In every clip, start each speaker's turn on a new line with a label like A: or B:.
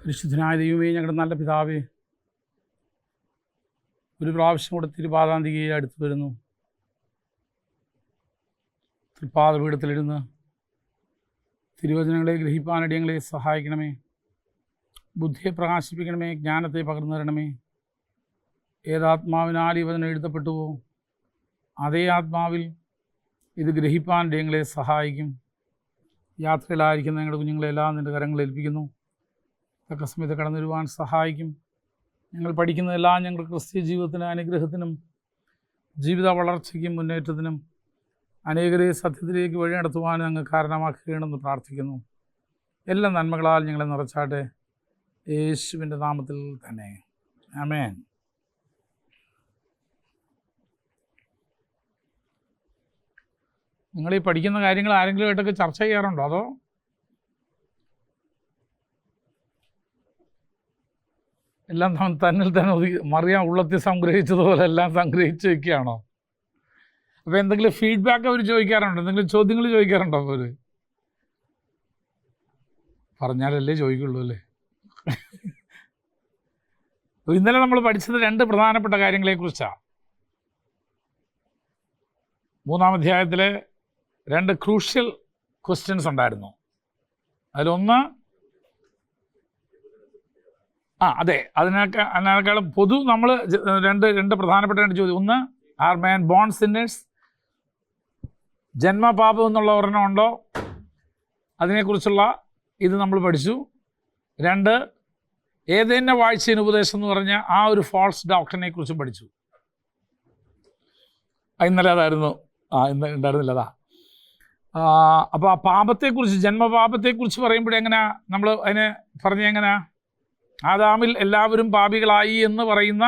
A: പരിശുദ്ധനായ ദൈവമേ, ഞങ്ങളുടെ നല്ല പിതാവേ, ഒരു പ്രാവശ്യം കൂടെ തിരുപാദാന്തികയെ അടുത്ത് വരുന്നു. തൃപ്പാദപീഠത്തിലിരുന്ന് തിരുവചനങ്ങളെ ഗ്രഹിപ്പാനടിയങ്ങളെ സഹായിക്കണമേ. ബുദ്ധിയെ പ്രകാശിപ്പിക്കണമേ, ജ്ഞാനത്തെ പകർന്നു തരണമേ. ഏതാത്മാവിനാൽ ഈ വചനം എഴുതപ്പെട്ടുവോ അതേ ആത്മാവിൽ ഇത് ഗ്രഹിപ്പാനടിയങ്ങളെ സഹായിക്കും. യാത്രയിലായിരിക്കുന്ന ഞങ്ങളുടെ കുഞ്ഞുങ്ങളെല്ലാം നിൻ്റെ കരങ്ങളിൽ ഏൽപ്പിക്കുന്നു. തക്കസമയത്ത് കടന്നു വരുവാൻ സഹായിക്കും. ഞങ്ങൾ പഠിക്കുന്നതെല്ലാം ഞങ്ങളുടെ ക്രിസ്തീയ ജീവിതത്തിന് അനുഗ്രഹത്തിനും ജീവിത വളർച്ചയ്ക്കും മുന്നേറ്റത്തിനും അനേകരെ സത്യത്തിലേക്ക് വഴി നടത്തുവാൻ ഞങ്ങൾ കാരണമാക്കുകയാണെന്ന് പ്രാർത്ഥിക്കുന്നു. എല്ലാ നന്മകളാൽ ഞങ്ങളെ നിറച്ചാട്ടെ, യേശുവിൻ്റെ നാമത്തിൽ തന്നെ, ആമേൻ. നിങ്ങളീ പഠിക്കുന്ന കാര്യങ്ങൾ ആരെങ്കിലും ആയിട്ടൊക്കെ ചർച്ച ചെയ്യാറുണ്ടോ? അതോ എല്ലാം തന്നിൽ തന്നെ മറിയാം ഉള്ളത്തിൽ സംഗ്രഹിച്ചതുപോലെ എല്ലാം സംഗ്രഹിച്ച് വയ്ക്കുകയാണോ? അപ്പോൾ എന്തെങ്കിലും ഫീഡ്ബാക്ക് അവർ ചോദിക്കാറുണ്ടോ? എന്തെങ്കിലും ചോദ്യങ്ങൾ ചോദിക്കാറുണ്ടോ? അവർ പറഞ്ഞാലല്ലേ ചോദിക്കുള്ളൂ അല്ലേ? ഇന്നലെ നമ്മൾ പഠിച്ചത് 2 പ്രധാനപ്പെട്ട കാര്യങ്ങളെക്കുറിച്ചാണ്. 3-ാം അധ്യായത്തിലെ 2 ക്രൂഷ്യൽ ക്വസ്റ്റ്യൻസ് ഉണ്ടായിരുന്നു. അതിലൊന്ന്, അതെ, അതിനേക്കാളും നമ്മൾ രണ്ട് പ്രധാനപ്പെട്ട 2 ചോദ്യം. ഒന്ന്, ആർ മാൻ ബോൺ സിന്നേഴ്സ്, ജന്മപാപം എന്നുള്ള ഒരെണ്ണം ഉണ്ടോ, അതിനെക്കുറിച്ചുള്ള ഇത് നമ്മൾ പഠിച്ചു. 2, ഏതെന്നെ വാഴ്ചയിന് ഉപദേശം എന്ന് പറഞ്ഞ ആ ഒരു ഫോൾസ് ഡോക്ടറിനെ കുറിച്ചും പഠിച്ചു. ഇന്നലെ അതായിരുന്നു, ഇന്ന് ഉണ്ടായിരുന്നില്ല അതാ. അപ്പോൾ ആ പാപത്തെക്കുറിച്ച്, ജന്മപാപത്തെക്കുറിച്ച് പറയുമ്പോഴെങ്ങനെയാ നമ്മൾ അതിനെ പറഞ്ഞെങ്ങനെയാ? ആദാമിൽ എല്ലാവരും പാപികളായി എന്ന് പറയുന്ന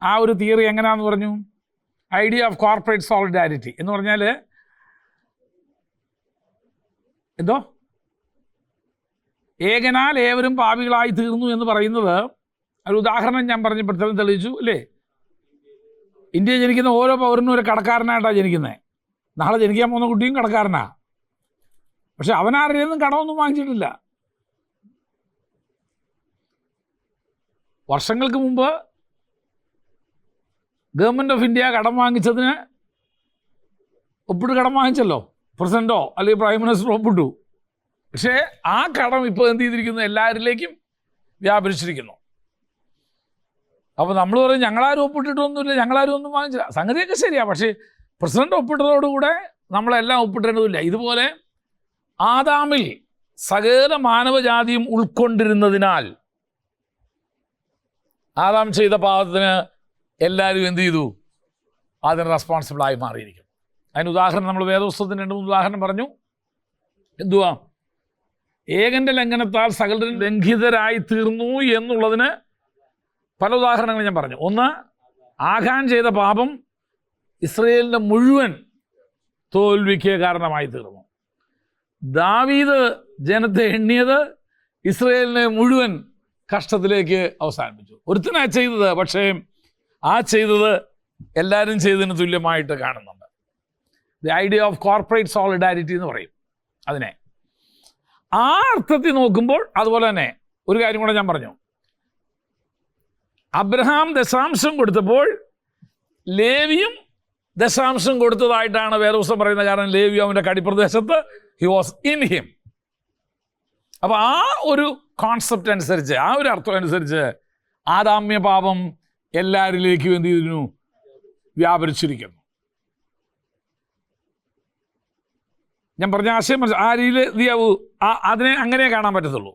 A: ആ ഒരു തിയറി എങ്ങനെയാന്ന് പറഞ്ഞു? ഐഡിയ ഓഫ് കോർപ്പറേറ്റ് സോളിഡാരിറ്റി എന്ന് പറഞ്ഞാൽ എന്തോ, ഏകനാൽ ഏവരും പാപികളായി തീർന്നു എന്ന് പറയുന്നത് ഒരു ഉദാഹരണം ഞാൻ പറഞ്ഞപ്പോഴത്തേക്കും തെളിയിച്ചു അല്ലേ? ഇന്ത്യയിൽ ജനിക്കുന്ന ഓരോ പൗരനും ഒരു കടക്കാരനായിട്ടാണ് ജനിക്കുന്നത്. നാളെ ജനിക്കാൻ പോകുന്ന കുട്ടിയും കടക്കാരനാണ്. പക്ഷെ അവനാരുടെയൊന്നും കടമൊന്നും വാങ്ങിച്ചിട്ടില്ല. വർഷങ്ങൾക്ക് മുമ്പ് ഗവൺമെൻറ് ഓഫ് ഇന്ത്യ കടം വാങ്ങിച്ചതിന് ഒപ്പിട്ട് കടം വാങ്ങിച്ചല്ലോ, പ്രസിഡൻറ്റോ അല്ലെങ്കിൽ പ്രൈം മിനിസ്റ്ററോ ഒപ്പിട്ടു. പക്ഷേ ആ കടം ഇപ്പോൾ എന്ത് ചെയ്തിരിക്കുന്നു? എല്ലാവരിലേക്കും വ്യാപരിച്ചിരിക്കുന്നു. അപ്പോൾ നമ്മൾ പറയും ഞങ്ങളാരും ഒപ്പിട്ടിട്ടൊന്നുമില്ല, ഞങ്ങളാരും ഒന്നും വാങ്ങിച്ചില്ല. സംഗതിയൊക്കെ ശരിയാണ്. പക്ഷേ പ്രസിഡന്റ് ഒപ്പിട്ടതോടുകൂടെ നമ്മളെല്ലാം ഒപ്പിട്ടേണ്ടതില്ല. ഇതുപോലെ ആദാമിൽ സകല മാനവജാതിയും ഉൾക്കൊണ്ടിരുന്നതിനാൽ ആദാം ചെയ്ത പാപത്തിന് എല്ലാവരും എന്ത് ചെയ്തു? അതിന് റെസ്പോൺസിബിളായി മാറിയിരിക്കും. അതിന് ഉദാഹരണം നമ്മൾ വേദപുസ്തകത്തിന് 2-3 ഉദാഹരണം പറഞ്ഞു. എന്തുവാ? ഏകൻ്റെ ലംഘനത്താൽ സകലരും ലംഘിതരായി തീർന്നു എന്നുള്ളതിന് പല ഉദാഹരണങ്ങൾ ഞാൻ പറഞ്ഞു. ഒന്ന്, ആഖാൻ ചെയ്ത പാപം ഇസ്രയേലിൻ്റെ മുഴുവൻ തോൽവിക്ക് കാരണമായി തീർന്നു. ദാവീദ് ജനത്തെ എണ്ണിയത് ഇസ്രയേലിനെ മുഴുവൻ കഷ്ടത്തിലേക്ക് അവസാനിപ്പിച്ചു. ഒരുത്തനാ ചെയ്തത്, പക്ഷേ ആ ചെയ്തത് എല്ലാവരും ചെയ്തതിന് തുല്യമായിട്ട് കാണുന്നുണ്ട്. The idea of corporate solidarity എന്ന് പറയും അതിനെ. ആ അർത്ഥത്തിൽ നോക്കുമ്പോൾ അതുപോലെ തന്നെ ഒരു കാര്യം കൂടെ ഞാൻ പറഞ്ഞു. അബ്രഹാം ദശാംശം കൊടുത്തപ്പോൾ ലേവിയും ദശാംശം കൊടുത്തതായിട്ടാണ് വേദപുസ്തകം പറയുന്നത്. കാരണം ലേവി അവൻ്റെ കടിപ്രദേശത്ത്, ഹി വാസ് ഇൻ ഹിം. അപ്പോൾ ആ ഒരു കോൺസെപ്റ്റ് അനുസരിച്ച്, ആ ഒരു അർത്ഥം അനുസരിച്ച് ആദാമ്യ പാപം എല്ലാവരിലേക്കും എന്ത് ചെയ്തിരുന്നു? വ്യാപരിച്ചിരിക്കുന്നു. ഞാൻ പറഞ്ഞ ആശയം ആ രീതിയിൽ എന്ത് ചെയ്യാവൂ? അതിനെ അങ്ങനെ കാണാൻ പറ്റത്തുള്ളൂ.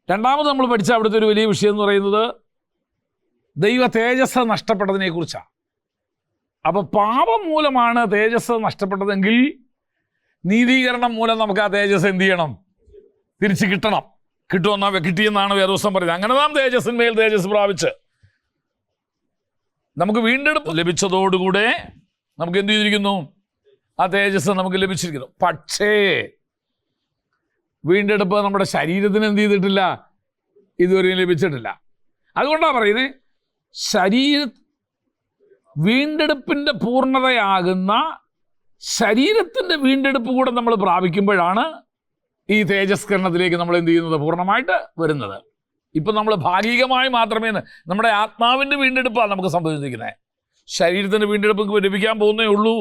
A: രണ്ടാമത് നമ്മൾ പഠിച്ച അവിടുത്തെ ഒരു വലിയ വിഷയം എന്ന് പറയുന്നത് ദൈവ തേജസ് നഷ്ടപ്പെട്ടതിനെ കുറിച്ചാണ്. അപ്പോൾ പാപം മൂലമാണ് തേജസ് നഷ്ടപ്പെട്ടതെങ്കിൽ നീതീകരണം മൂലം നമുക്ക് ആ തേജസ് എന്ത് ചെയ്യണം? തിരിച്ച് കിട്ടണം. കിട്ടിയെന്നാണ് വേദപുസ്തകം പറയുന്നത്. അങ്ങനെ നാം തേജസ്സിന്മേൽ തേജസ് പ്രാപിച്ച് നമുക്ക് വീണ്ടെടുപ്പ് ലഭിച്ചതോടുകൂടെ നമുക്ക് എന്ത് ചെയ്തിരിക്കുന്നു? ആ തേജസ് നമുക്ക് ലഭിച്ചിരിക്കുന്നു. പക്ഷേ വീണ്ടെടുപ്പ് നമ്മുടെ ശരീരത്തിന് എന്ത് ചെയ്തിട്ടില്ല? ഇതുവരെയും ലഭിച്ചിട്ടില്ല. അതുകൊണ്ടാണ് പറയുന്നത് വീണ്ടെടുപ്പിൻ്റെ പൂർണ്ണതയാകുന്ന ശരീരത്തിൻ്റെ വീണ്ടെടുപ്പ് കൂടെ നമ്മൾ പ്രാപിക്കുമ്പോഴാണ് ഈ തേജസ്കരണത്തിലേക്ക് നമ്മൾ എന്ത് ചെയ്യുന്നത്, പൂർണ്ണമായിട്ട് വരുന്നത്. ഇപ്പം നമ്മൾ ഭാഗികമായി മാത്രമേ, നമ്മുടെ ആത്മാവിൻ്റെ വീണ്ടെടുപ്പാണ് നമുക്ക് സംഭവിച്ചിരിക്കുന്നത്. ശരീരത്തിൻ്റെ വീണ്ടെടുപ്പ് ലഭിക്കാൻ പോകുന്നേ ഉള്ളൂ.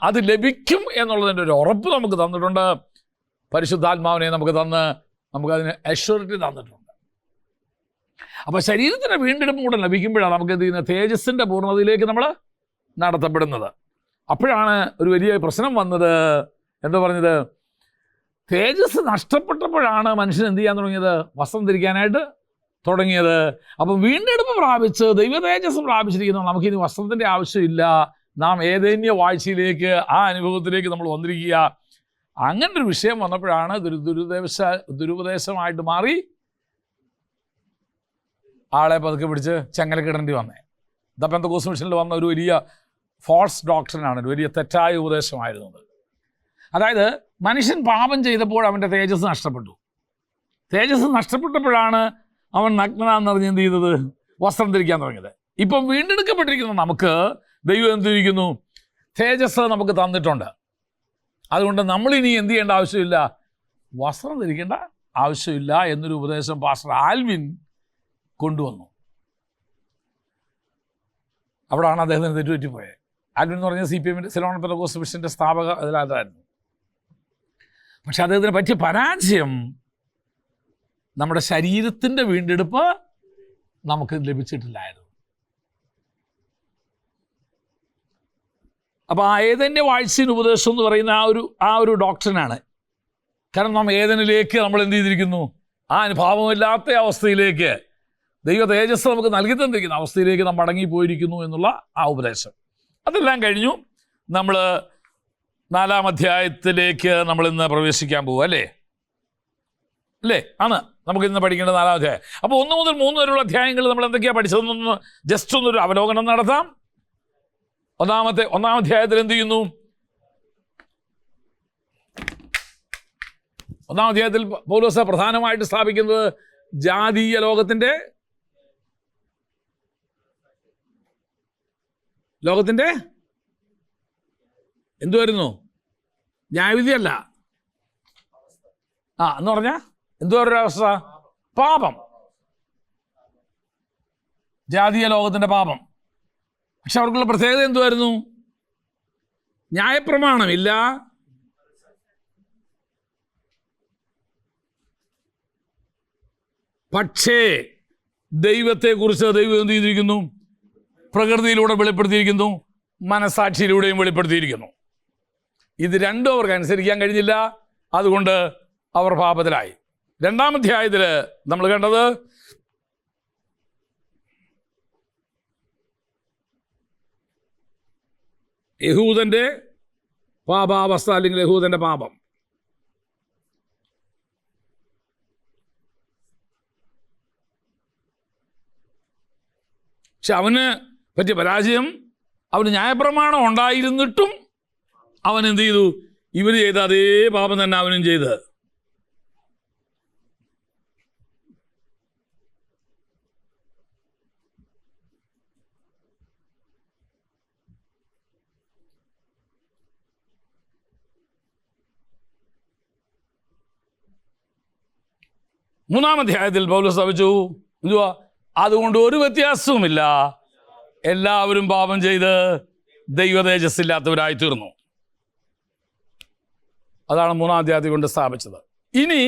A: അത് ലഭിക്കും എന്നുള്ളതിൻ്റെ ഒരു ഉറപ്പ് നമുക്ക് തന്നിട്ടുണ്ട്. പരിശുദ്ധാത്മാവിനെ നമുക്ക് തന്ന് നമുക്കതിന് അഷ്വറിറ്റി തന്നിട്ടുണ്ട്. അപ്പോൾ ശരീരത്തിൻ്റെ വീണ്ടെടുപ്പ് കൂടെ ലഭിക്കുമ്പോഴാണ് നമുക്ക് എന്ത് ചെയ്യുന്നത്, തേജസ്സിൻ്റെ പൂർണ്ണതയിലേക്ക് നമ്മൾ നടത്തപ്പെടുന്നത്. അപ്പോഴാണ് ഒരു വലിയ പ്രശ്നം വന്നത്. എന്താ പറഞ്ഞത്, തേജസ് നഷ്ടപ്പെട്ടപ്പോഴാണ് മനുഷ്യൻ എന്ത് ചെയ്യാൻ തുടങ്ങിയത്, വസ്ത്രം ധരിക്കാനായിട്ട് തുടങ്ങിയത്. അപ്പം വീണ്ടെടുപ്പ് പ്രാപിച്ച് ദൈവ തേജസ് പ്രാപിച്ചിരിക്കുന്നു, നമുക്കിനി വസ്ത്രത്തിൻ്റെ ആവശ്യമില്ല. നാം ഏതേന്യ വാഴ്ചയിലേക്ക്, ആ അനുഭവത്തിലേക്ക് നമ്മൾ വന്നിരിക്കുക. അങ്ങനെ ഒരു വിഷയം വന്നപ്പോഴാണ് ദുരുപദേശമായിട്ട് മാറി ആളെ പതുക്കെ പിടിച്ച് ചങ്ങലക്കിടേണ്ടി വന്നേ. ദ പെന്തക്കോസ്റ്റ് മിഷനിൽ വന്ന ഒരു വലിയ ഫോൾസ് ഡോക്ടറിനാണ്, ഒരു വലിയ തെറ്റായ ഉപദേശമായിരുന്നത്. അതായത് മനുഷ്യൻ പാപം ചെയ്തപ്പോൾ അവൻ്റെ തേജസ് നഷ്ടപ്പെട്ടു. തേജസ് നഷ്ടപ്പെട്ടപ്പോഴാണ് അവൻ നഗ്നനാണെന്നറിഞ്ഞ് എന്ത് ചെയ്തത്, വസ്ത്രം ധരിക്കാൻ തുടങ്ങിയത്. ഇപ്പം വീണ്ടെടുക്കപ്പെട്ടിരിക്കുന്ന നമുക്ക് ദൈവം എന്തിരിക്കുന്നു, തേജസ് നമുക്ക് തന്നിട്ടുണ്ട്. അതുകൊണ്ട് നമ്മളിനി എന്ത് ചെയ്യേണ്ട ആവശ്യമില്ല, വസ്ത്രം ധരിക്കേണ്ട ആവശ്യമില്ല എന്നൊരു ഉപദേശം പാസ്റ്റർ ആൽവിൻ കൊണ്ടുവന്നു. അവിടെയാണ് അദ്ദേഹത്തിന് തെറ്റുപറ്റിപ്പോയത്. ആൽവിൻ എന്ന് പറഞ്ഞാൽ CPM സിലോൺ പെന്തക്കോസ്റ്റ് മിഷൻ്റെ സ്ഥാപക അതിലായിരുന്നു. പക്ഷെ അദ്ദേഹത്തിന് പറ്റിയ പരാജയം, നമ്മുടെ ശരീരത്തിൻ്റെ വീണ്ടെടുപ്പ് നമുക്ക് ലഭിച്ചിട്ടില്ലായിരുന്നു. അപ്പോൾ ആ ഏതെൻ്റെ വാഴ്ചയുടെ ഉപദേശം എന്ന് പറയുന്ന ആ ഒരു ഡോക്ടറിനാണ്. കാരണം നാം ഏതെനിലേക്ക് നമ്മൾ എന്ത് ചെയ്തിരിക്കുന്നു, ആ അനുഭാവമില്ലാത്ത അവസ്ഥയിലേക്ക്, ദൈവ തേജസ് നമുക്ക് നൽകി തന്നിരിക്കുന്ന അവസ്ഥയിലേക്ക് നാം മടങ്ങിപ്പോയിരിക്കുന്നു എന്നുള്ള ആ ഉപദേശം. അതെല്ലാം കഴിഞ്ഞു. നമ്മൾ 4-ാം അധ്യായത്തിലേക്ക് നമ്മളിന്ന് പ്രവേശിക്കാൻ പോകും. അല്ലേ ആണ് നമുക്കിന്ന് പഠിക്കേണ്ട 4-ാം അധ്യായം. അപ്പോൾ 1 മുതൽ 3 വരെയുള്ള അധ്യായങ്ങൾ നമ്മൾ എന്തൊക്കെയാണ് പഠിച്ചതെന്നൊന്ന് ജസ്റ്റ് ഒന്നൊരു അവലോകനം നടത്താം. ഒന്നാം അധ്യായത്തിൽ എന്ത് ചെയ്യുന്നു, 1-ാം അധ്യായത്തിൽ പൗലോസ് പ്രധാനമായിട്ട് സ്ഥാപിക്കുന്നത് ജാതീയ ലോകത്തിൻ്റെ എന്തുവായിരുന്നു, ന്യായവിധിയല്ല, എന്ന് പറഞ്ഞാൽ എന്തുവാ ഒരു അവസ്ഥ, പാപം, ജാതീയ ലോകത്തിൻ്റെ പാപം. പക്ഷെ അവർക്കുള്ള പ്രത്യേകത എന്തുവായിരുന്നു, ന്യായപ്രമാണമില്ല, പക്ഷേ ദൈവത്തെക്കുറിച്ച് ദൈവം എന്ത് ചെയ്തിരിക്കുന്നു, പ്രകൃതിയിലൂടെ വെളിപ്പെടുത്തിയിരിക്കുന്നു, മനസാക്ഷിയിലൂടെയും വെളിപ്പെടുത്തിയിരിക്കുന്നു. ഇത് രണ്ടും അവർക്ക് അനുസരിക്കാൻ കഴിഞ്ഞില്ല. അതുകൊണ്ട് അവർ പാപത്തിലായി. 2-ാം അധ്യായത്തിൽ നമ്മൾ കണ്ടത് യഹൂദൻ്റെ പാപാവസ്ഥ, അല്ലെങ്കിൽ യഹൂദൻ്റെ പാപം. പക്ഷെ അവന് പറ്റിയ പരാജയം, അവന് ന്യായപ്രമാണം ഉണ്ടായിരുന്നിട്ടും അവൻ എന്ത് ചെയ്തു, ഇവർ ചെയ്ത അതേ പാപം തന്നെ അവനും ചെയ്ത്. മൂന്നാം അധ്യായത്തിൽ പൗലോസ് സ്ഥാപിച്ചു എന്തുവാ, അതുകൊണ്ട് ഒരു വ്യത്യാസവുമില്ല, എല്ലാവരും പാപം ചെയ്ത് ദൈവ തേജസ്സില്ലാത്തവരായി തീർന്നു. അതാണ് 3-ാം അധ്യായത്തിൽ കൊണ്ട് സ്ഥാപിച്ചത്. ഇനി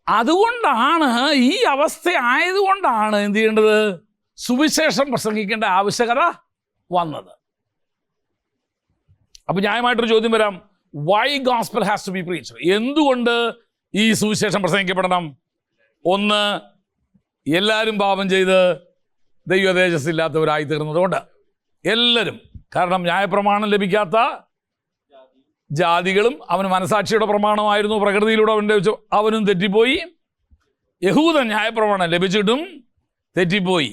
A: അതുകൊണ്ടാണ്, ഈ അവസ്ഥ ആയതുകൊണ്ടാണ് എന്ത് ചെയ്യേണ്ടത്, സുവിശേഷം പ്രസംഗിക്കേണ്ട ആവശ്യകത വന്നത്. അപ്പൊ ന്യായമായിട്ടൊരു ചോദ്യം വരാം, why gospel has to be preached? എന്തുകൊണ്ട് ഈ സുവിശേഷം പ്രസംഗിക്കപ്പെടണം? ഒന്ന്, എല്ലാവരും പാപം ചെയ്ത് ദൈവ തേജസ്സില്ലാത്തവരായി തീർന്നതുകൊണ്ട്. എല്ലാവരും, കാരണം ന്യായപ്രമാണം ലഭിക്കാത്ത ജാതികളും അവന് മനസാക്ഷിയുടെ പ്രമാണമായിരുന്നു, പ്രകൃതിയിലൂടെ അവനും തെറ്റിപ്പോയി. യഹൂദൻ ന്യായപ്രമാണം ലഭിച്ചിട്ടും തെറ്റിപ്പോയി.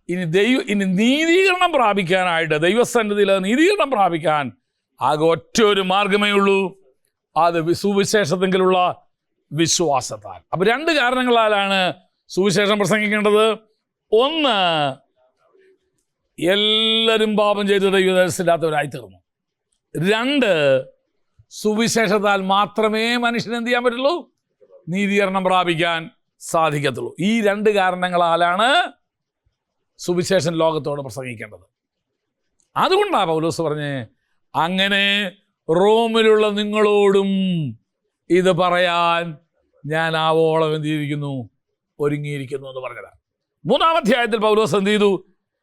A: ഇനി നീതീകരണം പ്രാപിക്കാനായിട്ട്, ദൈവസന്നിധിയിൽ നീതീകരണം പ്രാപിക്കാൻ ആകെ ഒറ്റ ഒരു മാർഗമേ ഉള്ളൂ, അത് സുവിശേഷത്തെങ്കിലുള്ള വിശ്വാസത്താൽ. അപ്പൊ 2 കാരണങ്ങളാലാണ് സുവിശേഷം പ്രസംഗിക്കേണ്ടത്. ഒന്ന്, എല്ലാവരും പാപം ചെയ്ത് ദൈവദർശനമില്ലാത്തവരായി തീർന്നു. 2, സുവിശേഷത്താൽ മാത്രമേ മനുഷ്യന് എന്ത് ചെയ്യാൻ പറ്റുള്ളൂ? നീതീകരണം പ്രാപിക്കാൻ സാധിക്കത്തുള്ളൂ. ഈ 2 കാരണങ്ങളാലാണ് സുവിശേഷൻ ലോകത്തോട് പ്രസംഗിക്കേണ്ടത്. അതുകൊണ്ടാണ് പൗലോസ് പറഞ്ഞേ, അങ്ങനെ റോമിലുള്ള നിങ്ങളോടും ഇത് പറയാൻ ഞാൻ ആവോളം എന്ത് ചെയ്തിരിക്കുന്നു? ഒരുങ്ങിയിരിക്കുന്നു എന്ന് പറഞ്ഞതാണ്. 3-ാം അധ്യായത്തിൽ പൗലോസ് എന്ത് ചെയ്തു?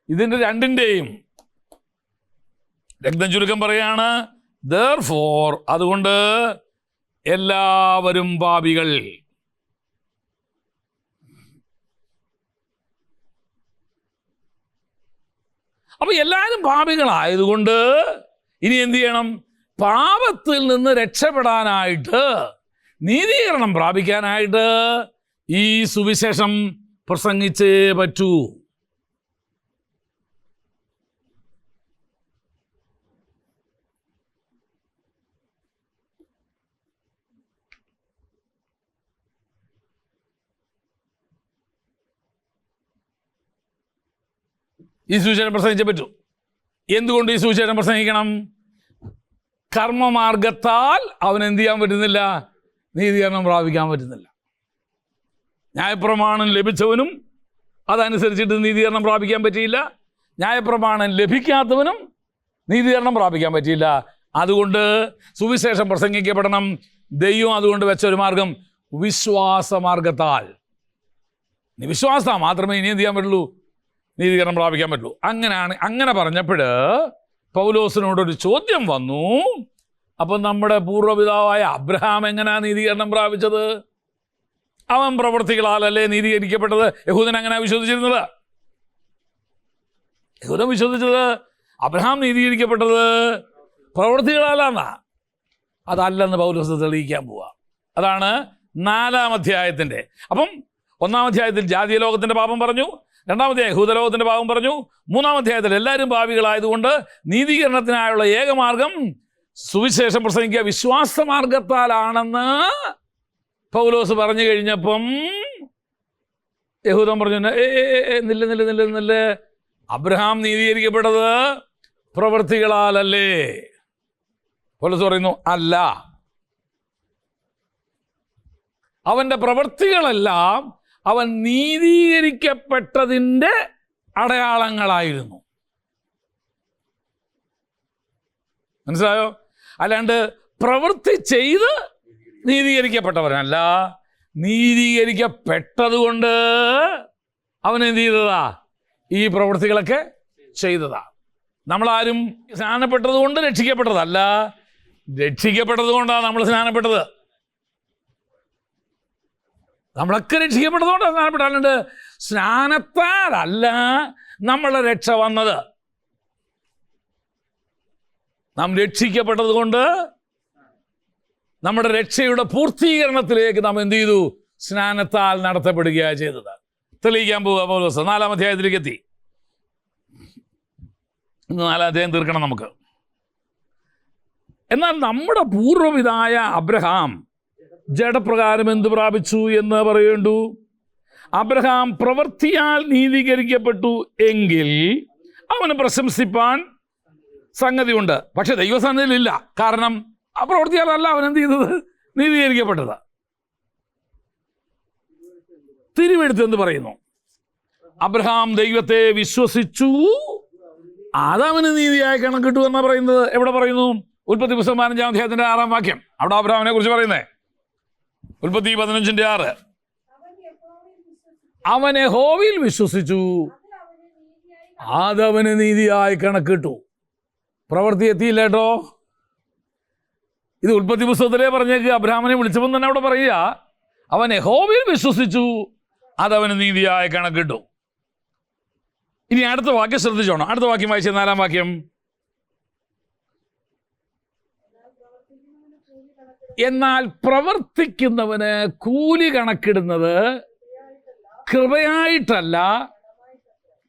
A: ഇതിൻ്റെ 2ൻ്റെയും രക്തം ചുരുക്കം പറയാണ്. therefore, അതുകൊണ്ട് എല്ലാവരും പാപികൾ. അപ്പൊ എല്ലാവരും പാപികളായതുകൊണ്ട് ഇനി എന്ത് ചെയ്യണം? പാപത്തിൽ നിന്ന് രക്ഷപ്പെടാനായിട്ട്, നീതീകരണം പ്രാപിക്കാനായിട്ട് ഈ സുവിശേഷം പ്രസംഗിച്ചേ പറ്റൂ. ഈ സുവിശേഷം പ്രസംഗിച്ചേ പറ്റൂ. എന്തുകൊണ്ട് ഈ സുവിശേഷം പ്രസംഗിക്കണം? കർമ്മമാർഗത്താൽ അവൻ എന്ത് ചെയ്യാൻ പറ്റുന്നില്ല? നീതീകരണം പ്രാപിക്കാൻ പറ്റുന്നില്ല. ന്യായപ്രമാണം ലഭിച്ചവനും അതനുസരിച്ചിട്ട് നീതീകരണം പ്രാപിക്കാൻ പറ്റിയില്ല. ന്യായപ്രമാണം ലഭിക്കാത്തവനും നീതീകരണം പ്രാപിക്കാൻ പറ്റിയില്ല. അതുകൊണ്ട് സുവിശേഷം പ്രസംഗിക്കപ്പെടണം. ദൈവം അതുകൊണ്ട് വെച്ച ഒരു മാർഗം വിശ്വാസമാർഗത്താൽ. വിശ്വാസം മാത്രമേ ഇനി എന്ത് ചെയ്യാൻ പറ്റുള്ളൂ? നീതീകരണം പ്രാപിക്കാൻ പറ്റുള്ളൂ. അങ്ങനെ പറഞ്ഞപ്പോൾ പൗലോസിനോടൊരു ചോദ്യം വന്നു. അപ്പം നമ്മുടെ പൂർവ്വപിതാവായ അബ്രഹാം എങ്ങനെയാണ് നീതീകരണം പ്രാപിച്ചത്? അവൻ പ്രവൃത്തികളാലല്ലേ നീതീകരിക്കപ്പെട്ടത്? യഹൂദൻ അങ്ങനെ വിശ്വസിച്ചിരുന്നത്. യഹൂദൻ വിശ്വസിച്ചത് അബ്രഹാം നീതീകരിക്കപ്പെട്ടത് പ്രവൃത്തികളാലാന്നാ. അതല്ലെന്ന് പൗലോസ് തെളിയിക്കാൻ പോവാ. അതാണ് 4-ാം അധ്യായത്തിൻ്റെ. അപ്പം 1-ാം അധ്യായത്തിൽ ജാതീയ ലോകത്തിൻ്റെ പാപം പറഞ്ഞു, 2-ാം അധ്യായം യഹൂദലോകത്തിൻ്റെ പാപം പറഞ്ഞു, 3-ാം അധ്യായത്തിൽ എല്ലാവരും പാപികളായതുകൊണ്ട് നീതീകരണത്തിനായുള്ള ഏകമാർഗം സുവിശേഷം പ്രസംഗിക്കുക വിശ്വാസമാർഗത്താലാണെന്ന് പൗലോസ് പറഞ്ഞു കഴിഞ്ഞപ്പം യഹൂദൻ പറഞ്ഞു, നില്ല, അബ്രഹാം നീതീകരിക്കപ്പെട്ടത് പ്രവൃത്തികളാലല്ലേ? പൗലോസ് പറയുന്നു, അല്ല. അവൻ്റെ പ്രവൃത്തികളെല്ലാം അവൻ നീതീകരിക്കപ്പെട്ടതിൻ്റെ അടയാളങ്ങളായിരുന്നു. മനസ്സിലായോ? അല്ലാണ്ട് പ്രവൃത്തി ചെയ്ത് നീതീകരിക്കപ്പെട്ടവനല്ല. നീതീകരിക്കപ്പെട്ടത് കൊണ്ട് അവൻ എന്ത് ചെയ്തതാ? ഈ പ്രവൃത്തികളൊക്കെ ചെയ്തതാ. നമ്മളാരും സ്നാനപ്പെട്ടത് കൊണ്ട് രക്ഷിക്കപ്പെട്ടതല്ല, രക്ഷിക്കപ്പെട്ടത് കൊണ്ടാണ് നമ്മൾ സ്നാനപ്പെട്ടത്. നമ്മളൊക്കെ രക്ഷിക്കപ്പെട്ടതുകൊണ്ടാണ് സ്നാനപ്പെട്ടത്. അല്ലാണ്ട് സ്നാനത്താലല്ല നമ്മളെ രക്ഷ വന്നത്. നാം രക്ഷിക്കപ്പെട്ടത് കൊണ്ട് നമ്മുടെ രക്ഷയുടെ പൂർത്തീകരണത്തിലേക്ക് നാം എന്ത് ചെയ്തു? സ്നാനത്താൽ നടത്തപ്പെടുകയാണ് ചെയ്തത്. തെളിയിക്കാൻ പോവുക പൗലോസ്. 4-ാം അധ്യായത്തിലേക്ക് എത്തി. 4-ാം അധ്യായം തീർക്കണം നമുക്ക്. എന്നാൽ നമ്മുടെ പൂർവ്വപിതായ അബ്രഹാം ജഡപ്രകാരം എന്ത് പ്രാപിച്ചു എന്ന് പറയേണ്ടു? അബ്രഹാം പ്രവൃത്തിയാൽ നീതീകരിക്കപ്പെട്ടു എങ്കിൽ അവന് പ്രശംസിപ്പാൻ സംഗതിയുണ്ട്. പക്ഷെ ദൈവസന്നിധിയിലില്ല. കാരണം ആ പ്രവൃത്തിയാലല്ല അവൻ എന്ത് ചെയ്തത്? നീതീകരിക്കപ്പെട്ടത്. തിരുവെഴുത്ത് എന്ത് പറയുന്നു? അബ്രഹാം ദൈവത്തെ വിശ്വസിച്ചു, അതവന് നീതിയായി കണക്കിട്ടു എന്നാ പറയുന്നത്. എവിടെ പറയുന്നു? ഉൽപ്പത്തി പുസ്തകം 15-ാം അധ്യായത്തിന്റെ 6-ാം വാക്യം. അവിടെ അബ്രഹാമിനെ കുറിച്ച് പറയുന്നേ. ഉൽപ്പത്തി 15:6. അവൻ യഹോവയിൽ വിശ്വസിച്ചു, അതവന് നീതിയായി കണക്കിട്ടു. പ്രവൃത്തി എത്തിയില്ല കേട്ടോ. ഇത് ഉൽപ്പത്തി പുസ്തകത്തിലേ പറഞ്ഞേക്ക്. അബ്രഹാമിനെ വിളിച്ചപ്പോൾ തന്നെ അവിടെ പറയുക, അവൻ യഹോവയിൽ വിശ്വസിച്ചു, അതവന് നീതിയായി കണക്കിട്ടു. ഇനി അടുത്ത വാക്യം ശ്രദ്ധിച്ചോണം. അടുത്ത വാക്യം വായിച്ച 4-ാം വാക്യം. എന്നാൽ പ്രവർത്തിക്കുന്നവന് കൂലി കണക്കിടുന്നത് കൃപയായിട്ടല്ല,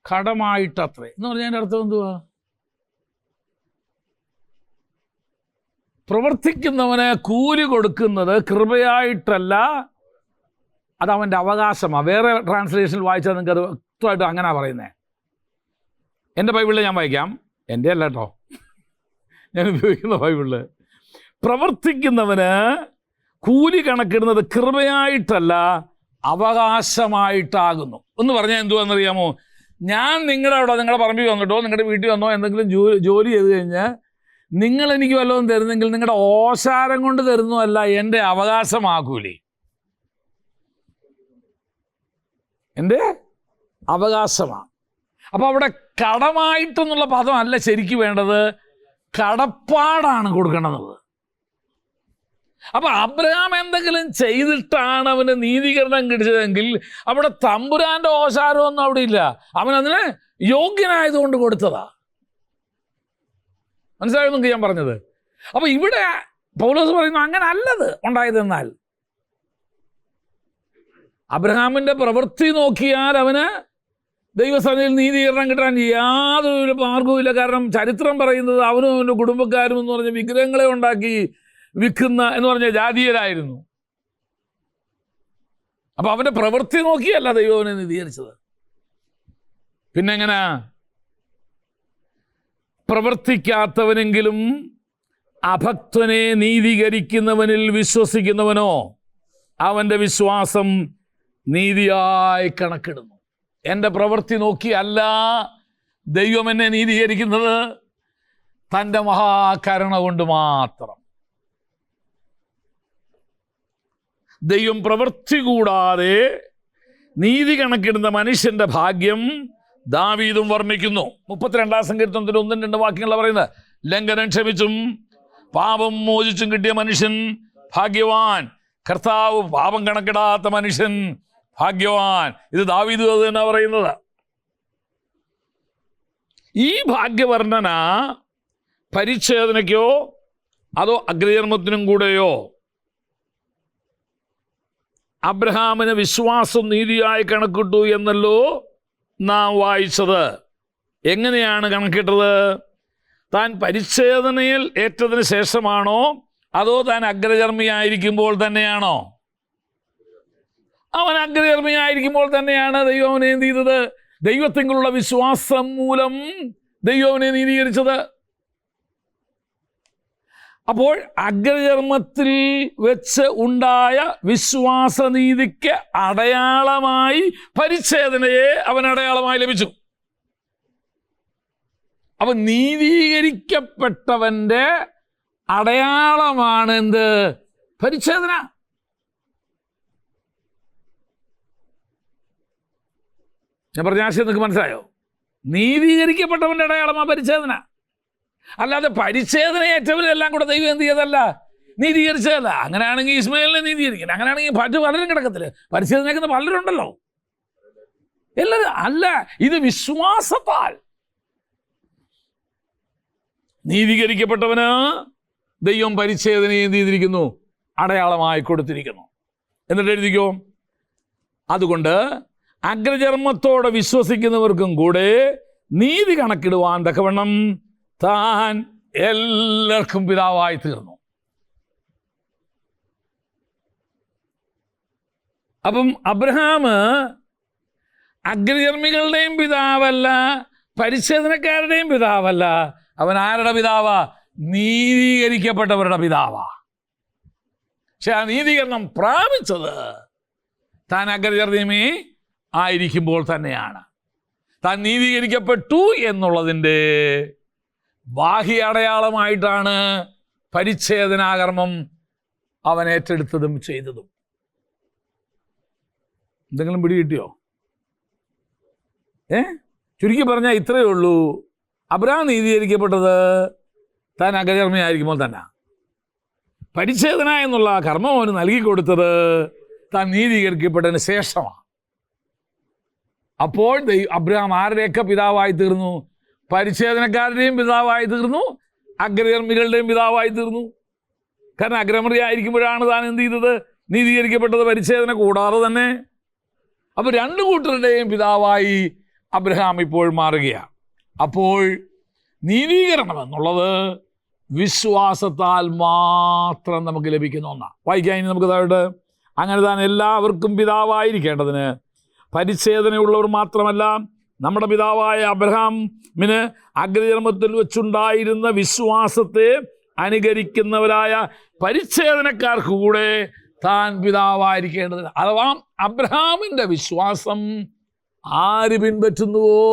A: കടമായിട്ടത്രേ. എന്ന് പറഞ്ഞതിൻ്റെ അർത്ഥം എന്തുവാ? പ്രവർത്തിക്കുന്നവന് കൂലി കൊടുക്കുന്നത് കൃപയായിട്ടല്ല, അതവൻ്റെ അവകാശമാണ്. വേറെ ട്രാൻസ്ലേഷൻ വായിച്ചാൽ നിങ്ങൾക്ക് അത് വ്യക്തമായിട്ട് അങ്ങനെ പറയുന്നത്. എൻ്റെ ബൈബിളിൽ ഞാൻ വായിക്കാം, എൻ്റെ അല്ല കേട്ടോ, ഞാൻ ഉപയോഗിക്കുന്ന ബൈബിളിൽ. പ്രവർത്തിക്കുന്നവന് കൂലി കണക്കിടുന്നത് കൃപയായിട്ടല്ല അവകാശമായിട്ടാകുന്നു. എന്ന് പറഞ്ഞാൽ എന്തുവാണെന്നറിയാമോ? ഞാൻ നിങ്ങളുടെ പറമ്പിൽ വന്നിട്ടോ നിങ്ങളുടെ വീട്ടിൽ വന്നോ എന്തെങ്കിലും ജോലി ചെയ്ത് കഴിഞ്ഞാൽ നിങ്ങൾ എനിക്ക് വല്ലതും തരുന്നെങ്കിൽ നിങ്ങളുടെ ഓശാരം കൊണ്ട് തരുന്നതല്ല, എൻ്റെ അവകാശമാക്കൂലേ, എൻ്റെ അവകാശമാണ്. അപ്പോൾ അവിടെ കടമായിട്ടെന്നുള്ള പദമല്ല ശരിക്ക് വേണ്ടത്, കടപ്പാടാണ് കൊടുക്കേണ്ടത്. അപ്പൊ അബ്രഹാം എന്തെങ്കിലും ചെയ്തിട്ടാണ് അവന് നീതീകരണം കിട്ടിയതെങ്കിൽ അവിടെ തമ്പുരാന്റെ ഓശാരമൊന്നും അവിടെ ഇല്ല, അവൻ അതിന് യോഗ്യനായതുകൊണ്ട് കൊടുത്തതാ. മനസ്സിലായെന്നൊക്കെ ഞാൻ പറഞ്ഞത്. അപ്പൊ ഇവിടെ പൗലോസ് പറയുന്നു അങ്ങനെ അല്ലത് ഉണ്ടായതെന്നാൽ. അബ്രഹാമിന്റെ പ്രവൃത്തി നോക്കിയാൽ അവന് ദൈവസന്നിധിയിൽ നീതീകരണം കിട്ടാൻ യാതൊരു മാർഗവുമില്ല. കാരണം ചരിത്രം പറയുന്നത് അവനും അവൻ്റെ കുടുംബക്കാരും എന്ന് പറഞ്ഞ വിഗ്രഹങ്ങളെ ഉണ്ടാക്കി വിൽക്കുന്ന എന്ന് പറഞ്ഞ ജാതീയരായിരുന്നു. അപ്പൊ അവന്റെ പ്രവൃത്തി നോക്കിയല്ല ദൈവം അവനെ നീതീകരിച്ചത്. പിന്നെങ്ങനെ? പ്രവർത്തിക്കാത്തവനെങ്കിലും അഭക്തനെ നീതീകരിക്കുന്നവനിൽ വിശ്വസിക്കുന്നവനോ അവൻ്റെ വിശ്വാസം നീതിയായി കണക്കിടുന്നു. എൻ്റെ പ്രവൃത്തി നോക്കിയല്ല ദൈവം എന്നെ നീതീകരിക്കുന്നത്, തൻ്റെ മഹാകരുണ കൊണ്ട് മാത്രം. ദൈവം പ്രവൃത്തി കൂടാതെ നീതി കണക്കിടുന്ന മനുഷ്യന്റെ ഭാഗ്യം ദാവീദും വർണ്ണിക്കുന്നു. 32-ാം സങ്കീർത്തനത്തിൽ 1-2 വാക്യങ്ങളാണ് പറയുന്നത്. ലംഘനം ക്ഷമിച്ചും പാപം മോചിച്ചും കിട്ടിയ മനുഷ്യൻ ഭാഗ്യവാൻ, കർത്താവ് പാപം കണക്കിടാത്ത മനുഷ്യൻ ഭാഗ്യവാൻ. ഇത് ദാവീദ് അത് തന്നെ പറയുന്നത്. ഈ ഭാഗ്യവർണ്ണന പരിച്ഛേദനയ്ക്കോ അതോ അഗ്രചർമ്മത്തിനും കൂടെയോ? അബ്രഹാമിന് വിശ്വാസം നീതിയായി കണക്കിട്ടു എന്നല്ലോ നാം വായിച്ചത്. എങ്ങനെയാണ് കണക്കിട്ടത്? താൻ പരിച്ഛേദനയിൽ ഏറ്റതിന് ശേഷമാണോ അതോ താൻ അഗ്രചർമ്മിയായിരിക്കുമ്പോൾ തന്നെയാണോ? അവൻ അഗ്രചർമ്മിയായിരിക്കുമ്പോൾ തന്നെയാണ് ദൈവം അവനെ എന്ത് ചെയ്തത്? ദൈവത്തിലുള്ള വിശ്വാസം മൂലം ദൈവം അവനെ നീതീകരിച്ചത്. അപ്പോൾ അഗ്രചർമ്മത്തിൽ വെച്ച് ഉണ്ടായ വിശ്വാസനീതിക്ക് അടയാളമായി പരിച്ഛേദനയെ അവൻ അടയാളമായി ലഭിച്ചു. അപ്പൊ നീതീകരിക്കപ്പെട്ടവന്റെ അടയാളമാണ് എന്ത്? പരിച്ഛേദന. ഞാൻ പറഞ്ഞ ആശയം നിങ്ങൾക്ക് മനസ്സിലായോ? നീതീകരിക്കപ്പെട്ടവന്റെ അടയാളമാണ് പരിച്ഛേദന. അല്ലാതെ പരിച്ഛേദനയേറ്റവരെല്ലാം കൂടെ ദൈവം എന്ത് ചെയ്തല്ല, നീതീകരിച്ചതല്ല. അങ്ങനെയാണെങ്കിൽ ഇസ്മായിലിനെ നീതീകരിക്കണം, അങ്ങനെയാണെങ്കിൽ പലരും കിടക്കത്തില്ല. പരിച്ഛേദനയ്ക്കുന്ന പലരുണ്ടല്ലോ, എല്ലാവരും അല്ല. ഇത് വിശ്വാസത്താൽ നീതീകരിക്കപ്പെട്ടവന് ദൈവം പരിച്ഛേദനയെ എന്ത് ചെയ്തിരിക്കുന്നു? അടയാളമായി കൊടുത്തിരിക്കുന്നു. എന്നിട്ട് എഴുതിക്കോ, അതുകൊണ്ട് അഗ്രചർമ്മത്തോടെ വിശ്വസിക്കുന്നവർക്കും കൂടെ നീതി കണക്കിടുവാൻ തക്കവണ്ണം താൻ എല്ലാവർക്കും പിതാവായി തീർന്നു. അപ്പം അബ്രഹാം അഗ്രചർമ്മികളുടെയും പിതാവല്ല, പരിച്ഛേദനക്കാരുടെയും പിതാവല്ല. അവൻ ആരുടെ പിതാവാ? നീതീകരിക്കപ്പെട്ടവരുടെ പിതാവാ. പക്ഷെ ആ നീതീകരണം പ്രാപിച്ചത് താൻ അഗ്രചർമ്മി ആയിരിക്കുമ്പോൾ തന്നെയാണ്. താൻ നീതീകരിക്കപ്പെട്ടു എന്നുള്ളതിൻ്റെ ബാഹ്യ അടയാളമായിട്ടാണ് പരിച്ഛേദനാകർമ്മം അവൻ ഏറ്റെടുത്തതും ചെയ്തതും. എന്തെങ്കിലും പിടികിട്ടിയോ? ചുരുക്കി പറഞ്ഞാൽ ഇത്രയേ ഉള്ളൂ. അബ്രഹാം നീതീകരിക്കപ്പെട്ടത് താൻ അഗ്രചർമ്മിയായിരിക്കുമ്പോൾ തന്നെ. പരിച്ഛേദന എന്നുള്ള കർമ്മം അവന് നൽകിക്കൊടുത്തത് താൻ നീതീകരിക്കപ്പെട്ടതിന് ശേഷമാണ്. അപ്പോൾ അബ്രഹാം ആരുടെയൊക്കെ പിതാവായി തീർന്നു? പരിച്ഛേദനക്കാരുടെയും പിതാവായി തീർന്നു, അഗ്രചർമ്മികളുടെയും പിതാവായി തീർന്നു. കാരണം അഗ്രചർമ്മി ആയിരിക്കുമ്പോഴാണ് താൻ എന്ത് ചെയ്തത്? നീതീകരിക്കപ്പെട്ടത് പരിച്ഛേദന കൂടാതെ തന്നെ. അപ്പോൾ രണ്ടു കൂട്ടരുടെയും പിതാവായി അബ്രഹാം ഇപ്പോൾ മാറുകയാണ്. അപ്പോൾ നീതീകരണം എന്നുള്ളത് വിശ്വാസത്താൽ മാത്രം നമുക്ക് ലഭിക്കുന്ന ഒന്നാണ്. വായിക്കാൻ ഇനി നമുക്ക് താഴോട്ട്. അങ്ങനെ താൻ എല്ലാവർക്കും പിതാവായിരിക്കേണ്ടതിന് പരിച്ഛേദനയുള്ളവർ മാത്രമല്ല നമ്മുടെ പിതാവായ അബ്രഹാമിന് അഗ്രജന്മത്തിൽ വെച്ചുണ്ടായിരുന്ന വിശ്വാസത്തെ അനുകരിക്കുന്നവരായ പരിച്ഛേദനക്കാർക്ക് കൂടെ താൻ പിതാവായിരിക്കേണ്ടതിന്. അഥവാ അബ്രഹാമിൻ്റെ വിശ്വാസം ആര് പിൻപറ്റുന്നുവോ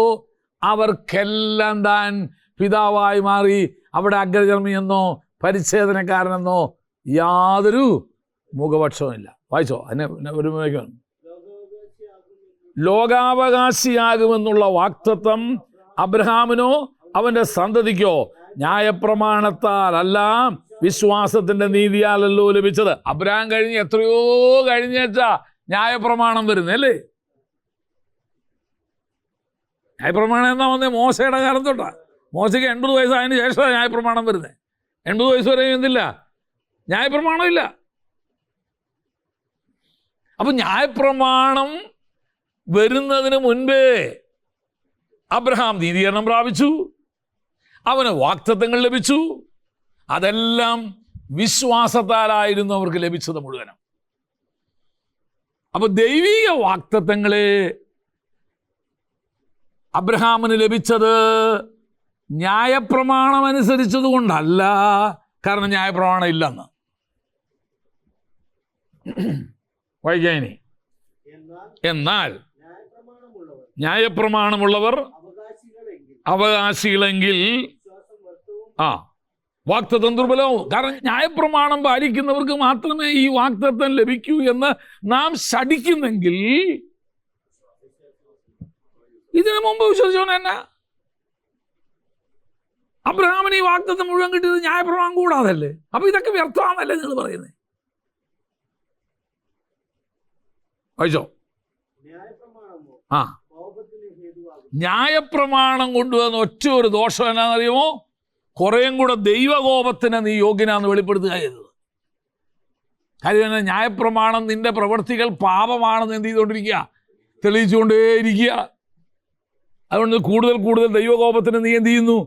A: അവർക്കെല്ലാം താൻ പിതാവായി മാറി. അവിടെ അഗ്രജന്മിയെന്നോ പരിച്ഛേദനക്കാരനെന്നോ യാതൊരു മുഖപക്ഷവുമില്ല. വായിച്ചോ, അതിനെ ഒരു ലോകാവകാശിയാകുമെന്നുള്ള വാക്തത്വം അബ്രഹാമിനോ അവൻ്റെ സന്തതിക്കോ ന്യായപ്രമാണത്താൽ അല്ല, വിശ്വാസത്തിന്റെ നീതിയാലല്ലോ ലഭിച്ചത്. അബ്രഹാം കഴിഞ്ഞ് എത്രയോ കഴിഞ്ഞേച്ചാ ന്യായപ്രമാണം വരുന്നല്ലേ. ന്യായപ്രമാണം എന്നാ വന്നേ മോശയുടെ കാലം തൊട്ടാ. മോശയ്ക്ക് 80 വയസ്സായതിന് ശേഷമാണ് ന്യായപ്രമാണം വരുന്നത്. 80 വയസ്സ് വരെ എന്തില്ല, ന്യായപ്രമാണം ഇല്ല. അപ്പൊ ന്യായപ്രമാണം വരുന്നതിന് മുൻപേ അബ്രഹാം നീതീകരണം പ്രാപിച്ചു, അവന് വാഗ്ദത്തങ്ങൾ ലഭിച്ചു. അതെല്ലാം വിശ്വാസത്താലായിരുന്നു അവർക്ക് ലഭിച്ചത് മുഴുവനും. അപ്പൊ ദൈവിക വാഗ്ദത്തങ്ങളെ അബ്രഹാമിന് ലഭിച്ചത് ന്യായപ്രമാണം അനുസരിച്ചത് കൊണ്ടല്ല, കാരണം ന്യായപ്രമാണം ഇല്ലെന്ന്. വൈകാനി എന്നാൽ ന്യായപ്രമാണമുള്ളവർ അവകാശികളെങ്കിൽ വാഗ്ദത്തം ദുർബലവും. കാരണം ന്യായപ്രമാണം പാലിക്കുന്നവർക്ക് മാത്രമേ ഈ വാഗ്ദത്തം ലഭിക്കൂ എന്ന് നാം ശഠിക്കുന്നെങ്കിൽ ഇതിനു മുമ്പ് വിശ്വസിച്ചോൻ എന്നാ? അബ്രഹാമിന് ഈ വാഗ്ദത്തം മുഴുവൻ കിട്ടിയത് ന്യായപ്രമാണം കൂടാതല്ലേ? അപ്പൊ ഇതൊക്കെ വ്യർത്ഥമാണല്ലേ നിങ്ങൾ പറയുന്നത്? വായിച്ചോ. ന്യായപ്രമാണം കൊണ്ടുവന്ന ഒറ്റ ഒരു ദോഷം എന്നാണെന്നറിയുമോ? കുറേയും കൂടെ ദൈവകോപത്തിന് നീ യോഗ്യനാന്ന് വെളിപ്പെടുത്തുക ചെയ്തത്. കാര്യം തന്നെ, ന്യായപ്രമാണം നിന്റെ പ്രവൃത്തികൾ പാപമാണെന്ന് എന്ത് ചെയ്തുകൊണ്ടിരിക്കുക, തെളിയിച്ചുകൊണ്ടേയിരിക്കുക. അതുകൊണ്ട് കൂടുതൽ കൂടുതൽ ദൈവകോപത്തിന് നീ എന്ത് ചെയ്യുന്നു,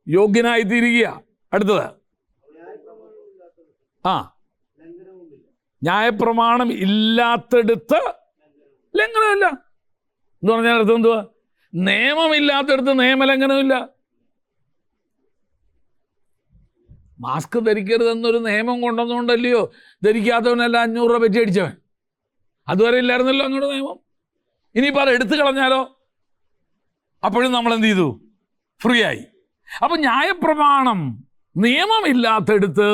A: യോഗ്യനായിത്തീരുക. അടുത്തത് ന്യായപ്രമാണം ഇല്ലാത്തടുത്ത് ലംഘനമില്ല എന്ന് പറഞ്ഞാൽ അർത്ഥം എന്തുവാ? നിയമമില്ലാത്തടുത്ത് നിയമലംഘനമില്ല. മാസ്ക് ധരിക്കരുതെന്നൊരു നിയമം കൊണ്ടുവന്നുകൊണ്ടല്ലയോ ധരിക്കാത്തവനല്ല 500 രൂപ പറ്റി അടിച്ചവൻ. അതുവരെ ഇല്ലായിരുന്നല്ലോ അങ്ങോട്ട് നിയമം. ഇനിയിപ്പോൾ അത് എടുത്തു കളഞ്ഞാലോ? അപ്പോഴും നമ്മൾ എന്ത് ചെയ്തു? ഫ്രീ ആയി. അപ്പൊ ന്യായപ്രമാണം നിയമമില്ലാത്തടുത്ത്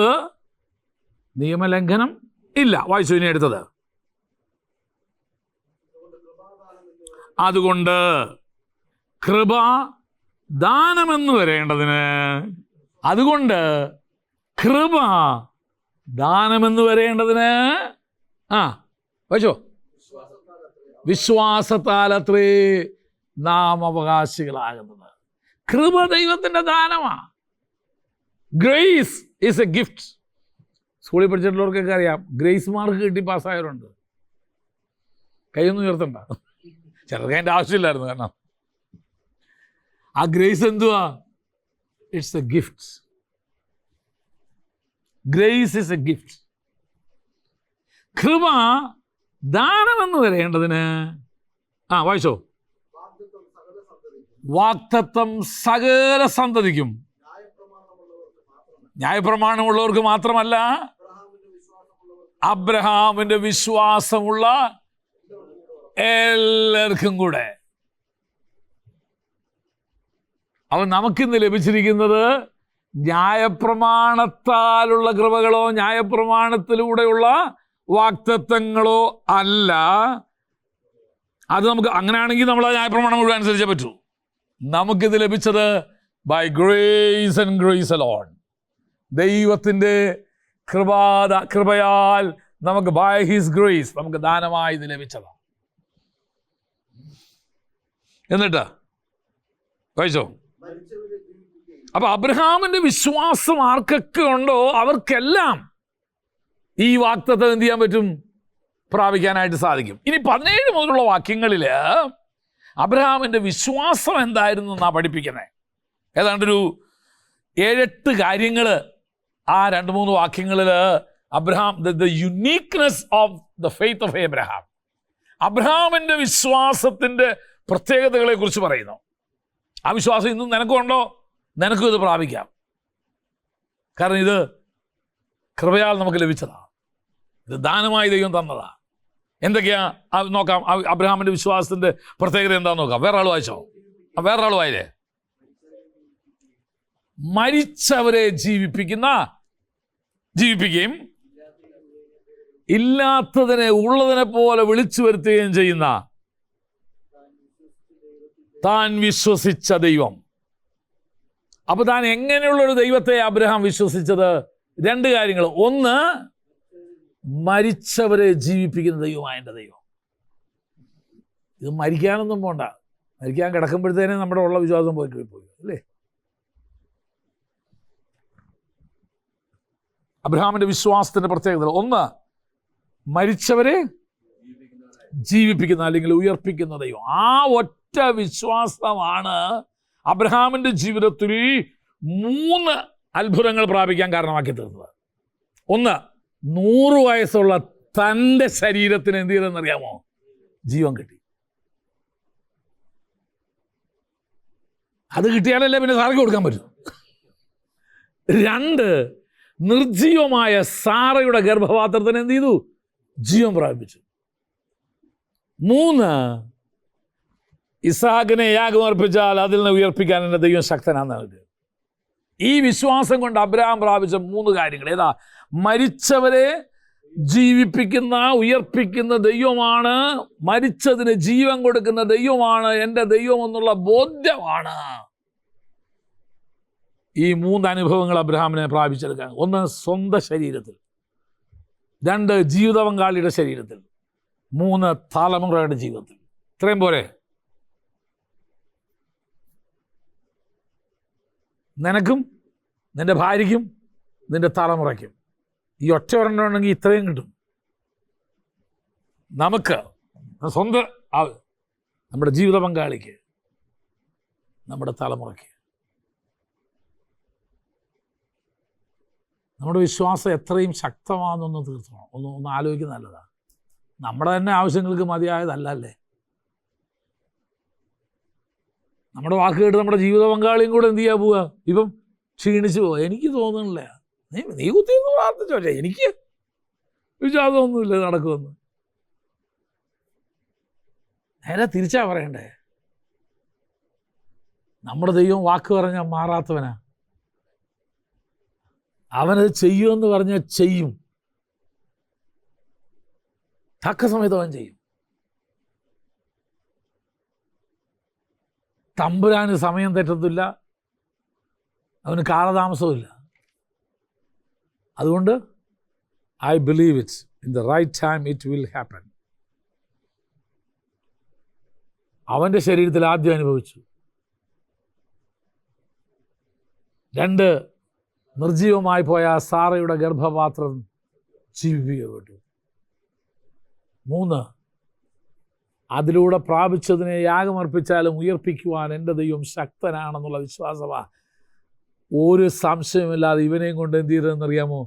A: നിയമലംഘനം ഇല്ല. വായിച്ചു ഇനി എടുത്തത്. അതുകൊണ്ട് കൃപ ദാനമെന്ന് വരേണ്ടതിന്, അതുകൊണ്ട് കൃപ ദാനമെന്ന് വരേണ്ടതിന് വായിച്ചോ, വിശ്വാസത്താലത്രേ നാം അവകാശികളാകുന്നത്. കൃപ ദൈവത്തിന്റെ ദാനമാ. Grace is a gift. സ്കൂളിൽ പഠിച്ചിട്ടുള്ളവർക്കൊക്കെ അറിയാം, ഗ്രേസ് മാർക്ക് കിട്ടി പാസ്സായവരുണ്ട്. കൈയൊന്നും ഉയർത്തണ്ട, ചിലർക്ക് അതിൻ്റെ ആവശ്യമില്ലായിരുന്നു. കാരണം ആ ഗ്രേസ് എന്തുവാ? It's A gift. Grace is A gift. കൃപ ദാനമെന്ന് വരേണ്ടതിന് വായിച്ചോ, വാഗ്ദത്തം സകല സന്തതിക്കും. ന്യായപ്രമാണമുള്ളവർക്ക് മാത്രമല്ല, അബ്രഹാമിന്റെ വിശ്വാസമുള്ള എല്ലാവർക്കും കൂടെ. അവൻ നമുക്കിന്ന് ലഭിച്ചിരിക്കുന്നത് ന്യായപ്രമാണത്താലുള്ള കൃപകളോ ന്യായപ്രമാണത്തിലൂടെയുള്ള വാഗ്ദത്തങ്ങളോ അല്ല. അത് നമുക്ക് അങ്ങനെയാണെങ്കിൽ നമ്മൾ ആ ന്യായപ്രമാണം മുഴുവൻ അനുസരിച്ചേ പറ്റൂ. നമുക്കിത് ലഭിച്ചത് by grace and grace alone. ദൈവത്തിൻ്റെ കൃപയാൽ നമുക്ക് ബൈ ഹിസ് ഗ്രേസ് നമുക്ക് ദാനമായി ഇത് ലഭിച്ചതാണ്. എന്നിട്ട് വായിച്ചോ. അപ്പൊ അബ്രഹാമിന്റെ വിശ്വാസം ആർക്കൊക്കെ ഉണ്ടോ അവർക്കെല്ലാം ഈ വാഗ്ദത്തം എന്ത് ചെയ്യാൻ പറ്റും? പ്രാപിക്കാനായിട്ട് സാധിക്കും. ഇനി 17 മുതലുള്ള വാക്യങ്ങളിൽ അബ്രഹാമിന്റെ വിശ്വാസം എന്തായിരുന്നു എന്നാ പഠിപ്പിക്കുന്നത്. ഏതാണ്ടൊരു 7-8 കാര്യങ്ങൾ ആ 2-3 വാക്യങ്ങളിൽ Abraham, the uniqueness of the faith of Abraham, അബ്രഹാമിന്റെ വിശ്വാസത്തിന്റെ പ്രത്യേകതകളെക്കുറിച്ച് പറയുന്നു. ആ വിശ്വാസം ഇന്നും നിനക്കുണ്ടോ? നിനക്കും ഇത് പ്രാപിക്കാം. കാരണം ഇത് കൃപയാൽ നമുക്ക് ലഭിച്ചതാണ്. ഇത് ദാനമായി ദൈവം തന്നതാണ്. എന്തൊക്കെയാ നോക്കാം. അബ്രഹാമിൻ്റെ വിശ്വാസത്തിൻ്റെ പ്രത്യേകത എന്താണെന്ന് നോക്കാം. വേറൊരാൾ വായിച്ചോ? വേറൊരാൾ വായില്ലേ? മരിച്ചവരെ ജീവിപ്പിക്കുകയും ഇല്ലാത്തതിനെ ഉള്ളതിനെ പോലെ വിളിച്ചു വരുത്തുകയും ചെയ്യുന്ന താൻ വിശ്വസിച്ച ദൈവം. അപ്പൊ താൻ എങ്ങനെയുള്ളൊരു ദൈവത്തെ അബ്രഹാം വിശ്വസിച്ചത്? രണ്ട് കാര്യങ്ങൾ. ഒന്ന്, മരിച്ചവരെ ജീവിപ്പിക്കുന്ന ദൈവമായ എൻ്റെ ദൈവം. ഇത് മരിക്കാനൊന്നും പോണ്ട. മരിക്കാൻ കിടക്കുമ്പോഴത്തേനെ നമ്മുടെ ഉള്ള വിശ്വാസം പോയി അല്ലേ? അബ്രഹാമിൻ്റെ വിശ്വാസത്തിൻ്റെ പ്രത്യേകത ഒന്ന്, മരിച്ചവരെ ജീവിപ്പിക്കുന്ന അല്ലെങ്കിൽ ഉയർപ്പിക്കുന്ന ദൈവം. ആ ഒറ്റ വിശ്വാസമാണ് അബ്രഹാമിൻ്റെ ജീവിതത്തിൽ 3 അത്ഭുതങ്ങൾ പ്രാപിക്കാൻ കാരണമാക്കി തീർന്നത്. ഒന്ന്, 100 വയസ്സുള്ള തൻ്റെ ശരീരത്തിന് എന്ത് ചെയ്തെന്നറിയാമോ? ജീവൻ കിട്ടി. അത് കിട്ടിയാലല്ലേ പിന്നെ സാറയ്ക്ക് കൊടുക്കാൻ പറ്റും. 2, നിർജീവമായ സാറയുടെ ഗർഭപാത്രത്തിന് എന്ത് ചെയ്തു? ജീവൻ പ്രാപിച്ചു. 3, ഇസ്ഹാക്കിനെ യാഗം അർപ്പിച്ചാൽ അതിൽ നിന്ന് ഉയർപ്പിക്കാൻ എൻ്റെ ദൈവം ശക്തനാണെന്ന്. ഈ വിശ്വാസം കൊണ്ട് അബ്രഹാം പ്രാപിച്ച 3 കാര്യങ്ങൾ ഏതാ? മരിച്ചവരെ ജീവിപ്പിക്കുന്ന ഉയർപ്പിക്കുന്ന ദൈവമാണ്, മരിച്ചതിന് ജീവൻ കൊടുക്കുന്ന ദൈവമാണ് എൻ്റെ ദൈവം എന്നുള്ള ബോധ്യമാണ് ഈ 3 അനുഭവങ്ങൾ അബ്രഹാമിനെ പ്രാപിച്ചെടുക്കാൻ. ഒന്ന്, സ്വന്തം ശരീരത്തിൽ. 2, ജീവിത പങ്കാളിയുടെ ശരീരത്തിൽ. 3, തലമുറയുടെ ജീവിതത്തിൽ. ഇത്രയും പോരെ? നിനക്കും നിൻ്റെ ഭാര്യയ്ക്കും നിൻ്റെ തലമുറയ്ക്കും ഈ ഒറ്റ ഒരെണ്ണം ഉണ്ടെങ്കിൽ ഇത്രയും കിട്ടും. നമുക്ക് സ്വന്തം നമ്മുടെ ജീവിത പങ്കാളിക്ക്, നമ്മുടെ തലമുറയ്ക്ക്. നമ്മുടെ വിശ്വാസം എത്രയും ശക്തമാണെന്നൊന്ന് തീർച്ചയാണ് ഒന്ന് ആലോചിക്കുന്നത് നല്ലതാണ്. നമ്മുടെ തന്നെ ആവശ്യങ്ങൾക്ക് മതിയായതല്ലേ. നമ്മുടെ വാക്ക് കേട്ട് നമ്മുടെ ജീവിത പങ്കാളിയും കൂടെ എന്ത് ചെയ്യാൻ പോവുക? ഇപ്പം ക്ഷീണിച്ചു പോവുക. എനിക്ക് തോന്നുന്നില്ല. നീ കുത്തിയെന്ന് പ്രാർത്ഥിച്ചോ. എനിക്ക് വിശ്വാസമൊന്നുമില്ല നടക്കുമെന്ന്. നേരെ തിരിച്ചാ പറയണ്ടേ. നമ്മുടെ ദൈവം വാക്ക് പറഞ്ഞാൽ മാറാത്തവനാ. അവനത് ചെയ്യുമെന്ന് പറഞ്ഞാൽ ചെയ്യും. തക്ക സമയത്ത് അവൻ ചെയ്യും. തമ്പുരാന് സമയം തെറ്റത്തില്ല, അവന് കാലതാമസമില്ല. അതുകൊണ്ട് I believe it in the right time it will happen. അവൻ്റെ ശരീരത്തിൽ ആദ്യം അനുഭവിച്ചു. 2, നിർജീവമായി പോയ സാറയുടെ ഗർഭപാത്രം ജീവിപ്പിക്കപ്പെട്ടു. 3, അതിലൂടെ പ്രാപിച്ചതിനെ യാഗമർപ്പിച്ചാലും ഉയർപ്പിക്കുവാൻ എൻ്റെ ദൈവം ശക്തനാണെന്നുള്ള വിശ്വാസമാണ്. ഒരു സംശയമില്ലാതെ ഇവനെയും കൊണ്ട് എന്ത് ചെയ്തതെന്നറിയാമോ?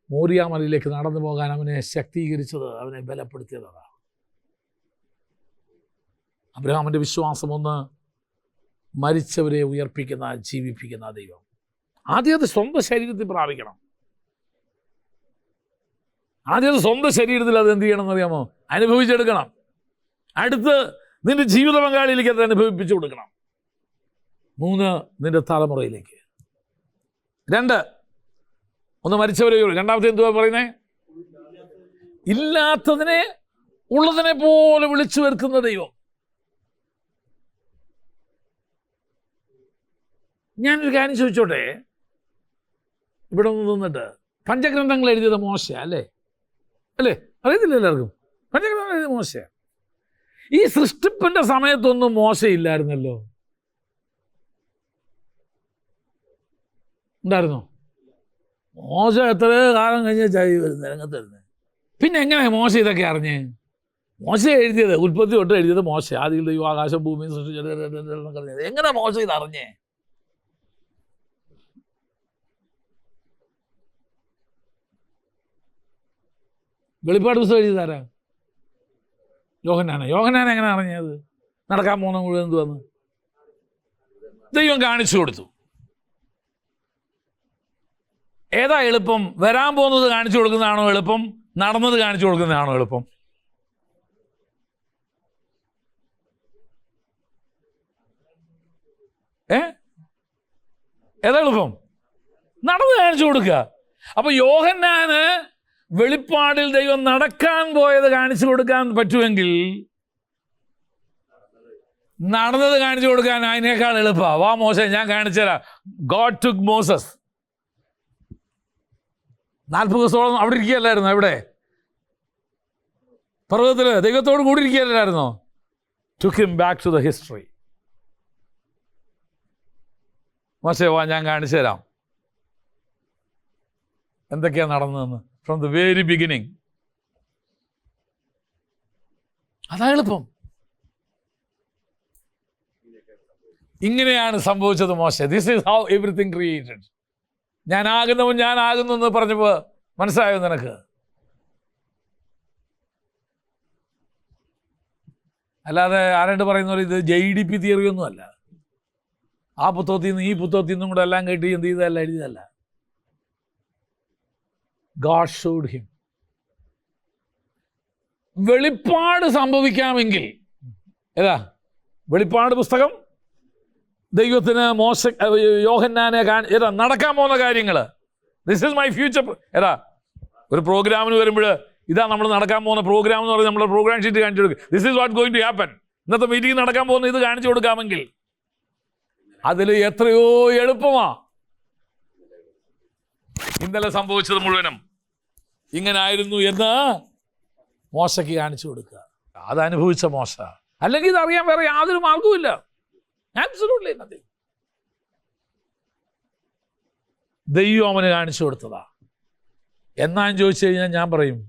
A: മോറിയാമലയിലേക്ക് നടന്നു പോകാൻ അവനെ ശക്തീകരിച്ചത്, അവനെ ബലപ്പെടുത്തിയതാണ്. അബ്രഹാമിൻ്റെ വിശ്വാസം ഒന്ന്, മരിച്ചവരെ ഉയർപ്പിക്കുന്ന ജീവിപ്പിക്കുന്ന ദൈവം. ആദ്യം അത് സ്വന്തം ശരീരത്തിൽ പ്രാപിക്കണം. ആദ്യം അത് സ്വന്തം ശരീരത്തിൽ അത് എന്ത് ചെയ്യണം എന്നറിയാമോ? അനുഭവിച്ചെടുക്കണം. അടുത്ത് നിന്റെ ജീവിത പങ്കാളിയിലേക്ക് അത് അനുഭവിപ്പിച്ചു കൊടുക്കണം. 3, നിന്റെ തലമുറയിലേക്ക്. 2, ഒന്ന് മരിച്ചവരെ. രണ്ടാമത്തെ എന്തുവാ പറയുന്നത്? ഇല്ലാത്തതിനെ ഉള്ളതിനെ പോലെ വിളിച്ചു വരുത്തുന്ന ദൈവം. ഞാനൊരു കാര്യം ചോദിച്ചോട്ടെ. ഇവിടെ ഒന്ന് നിന്നിട്ട്, പഞ്ചഗ്രന്ഥങ്ങൾ എഴുതിയത് മോശയാ അല്ലേ? അറിയത്തില്ല എല്ലാവർക്കും? പഞ്ചഗ്രന്ഥങ്ങൾ എഴുതിയത് മോശയാ. ഈ സൃഷ്ടിപ്പിൻ്റെ സമയത്തൊന്നും മോശയില്ലായിരുന്നല്ലോ. ഉണ്ടായിരുന്നോ? മോശ എത്ര കാലം കഴിഞ്ഞ ചായ വരുന്നത്, രംഗത്ത് വരുന്നത്. പിന്നെ എങ്ങനെയാണ് മോശ ഇതൊക്കെ അറിഞ്ഞ്? മോശ എഴുതിയത്, ഉൽപ്പത്തി തൊട്ട് എഴുതിയത് മോശ. ആദ്യം ദൈവം ആകാശം ഭൂമിയും സൃഷ്ടിച്ചത്. എങ്ങനെ മോശ ഇതറിഞ്ഞേ? വെളിപ്പാട് പുസ്തകം എഴുതിയതാരാ? യോഹന്നാൻ എങ്ങനെ അറിഞ്ഞത്? നടക്കാൻ പോകുന്ന മുഴുവൻ എന്തുവന്ന് ദൈവം കാണിച്ചു കൊടുത്തു. ഏതാ എളുപ്പം? വരാൻ പോകുന്നത് കാണിച്ചു കൊടുക്കുന്നതാണോ എളുപ്പം, നടന്നത് കാണിച്ചു കൊടുക്കുന്നതാണോ എളുപ്പം? ഏതാ എളുപ്പം? നടന്ന് കാണിച്ചു കൊടുക്കുക. അപ്പൊ യോഹന്നാന് വെളിപ്പാടിൽ ദൈവം നടക്കാൻ പോയത് കാണിച്ചു കൊടുക്കാൻ പറ്റുമെങ്കിൽ നടന്നത് കാണിച്ചു കൊടുക്കാൻ അതിനേക്കാൾ എളുപ്പമാണ്. വാ മോശ, ഞാൻ കാണിച്ചുതരാം. God took Moses. 40 ദിവസത്തോളം അവിടെ ഇരിക്കുകയല്ലായിരുന്നോ? എവിടെ? പർവ്വതത്തില് ദൈവത്തോട് കൂടി ഇരിക്കുകയല്ലായിരുന്നോ? Took him back to the history. മോശേ വാ, ഞാൻ കാണിച്ചു തരാം എന്തൊക്കെയാണ് നടന്നതെന്ന് ഫ്രം ദ വെരി ബിഗിനിങ്. അതാ എളുപ്പം. ഇങ്ങനെയാണ് സംഭവിച്ചത് മോശ. This is how everything created. ഞാനാകുന്നവൻ ഞാനാകുന്നു എന്ന് പറഞ്ഞപ്പോൾ മനസ്സിലായോ നിനക്ക്? അല്ലാതെ ആരായിട്ട് പറയുന്ന പോലെ ഇത് JDP തിയറി ഒന്നും അല്ല. ആ പുസ്തകത്തിൽ നിന്ന് ഈ പുസ്തകത്തിൽ നിന്നും കൂടെ എല്ലാം കേട്ടി എന്ത് ചെയ്തതല്ല, എഴുതിയതല്ല. God showed him. വെളിപ്പാട് സംഭവിക്കാമെങ്കിൽ ഏതാ വെളിപ്പാട് പുസ്തകം? ദൈവത്തിന് യോഹന്നാനെ ഏതാ നടക്കാൻ പോകുന്ന കാര്യങ്ങൾ. This is my future. ഏതാ ഒരു പ്രോഗ്രാമിന് വരുമ്പോൾ ഇതാ നമ്മൾ നടക്കാൻ പോകുന്ന പ്രോഗ്രാം എന്ന് പറഞ്ഞാൽ നമ്മുടെ പ്രോഗ്രാം ഷീറ്റ് കാണിച്ചു കൊടുക്കുക. This is what going to happen. ഇന്നത്തെ മീറ്റിംഗ് നടക്കാൻ പോകുന്ന ഇത് കാണിച്ചു കൊടുക്കാമെങ്കിൽ അതിൽ എത്രയോ എളുപ്പമാ. ഇന്നലെ സംഭവിച്ചത് മുഴുവനും ഇങ്ങനെ ആയിരുന്നു എന്ന് മോശയ്ക്ക് കാണിച്ചു കൊടുക്കുക. അതനുഭവിച്ച മോശ. അല്ലെങ്കിൽ ഇതറിയാൻ വേറെ യാതൊരു മാർഗവുമില്ല. Absolutely nothing. ദൈവം അവന് കാണിച്ചു കൊടുത്തതാ. എന്നാന്ന് ചോദിച്ചു കഴിഞ്ഞാൽ ഞാൻ പറയും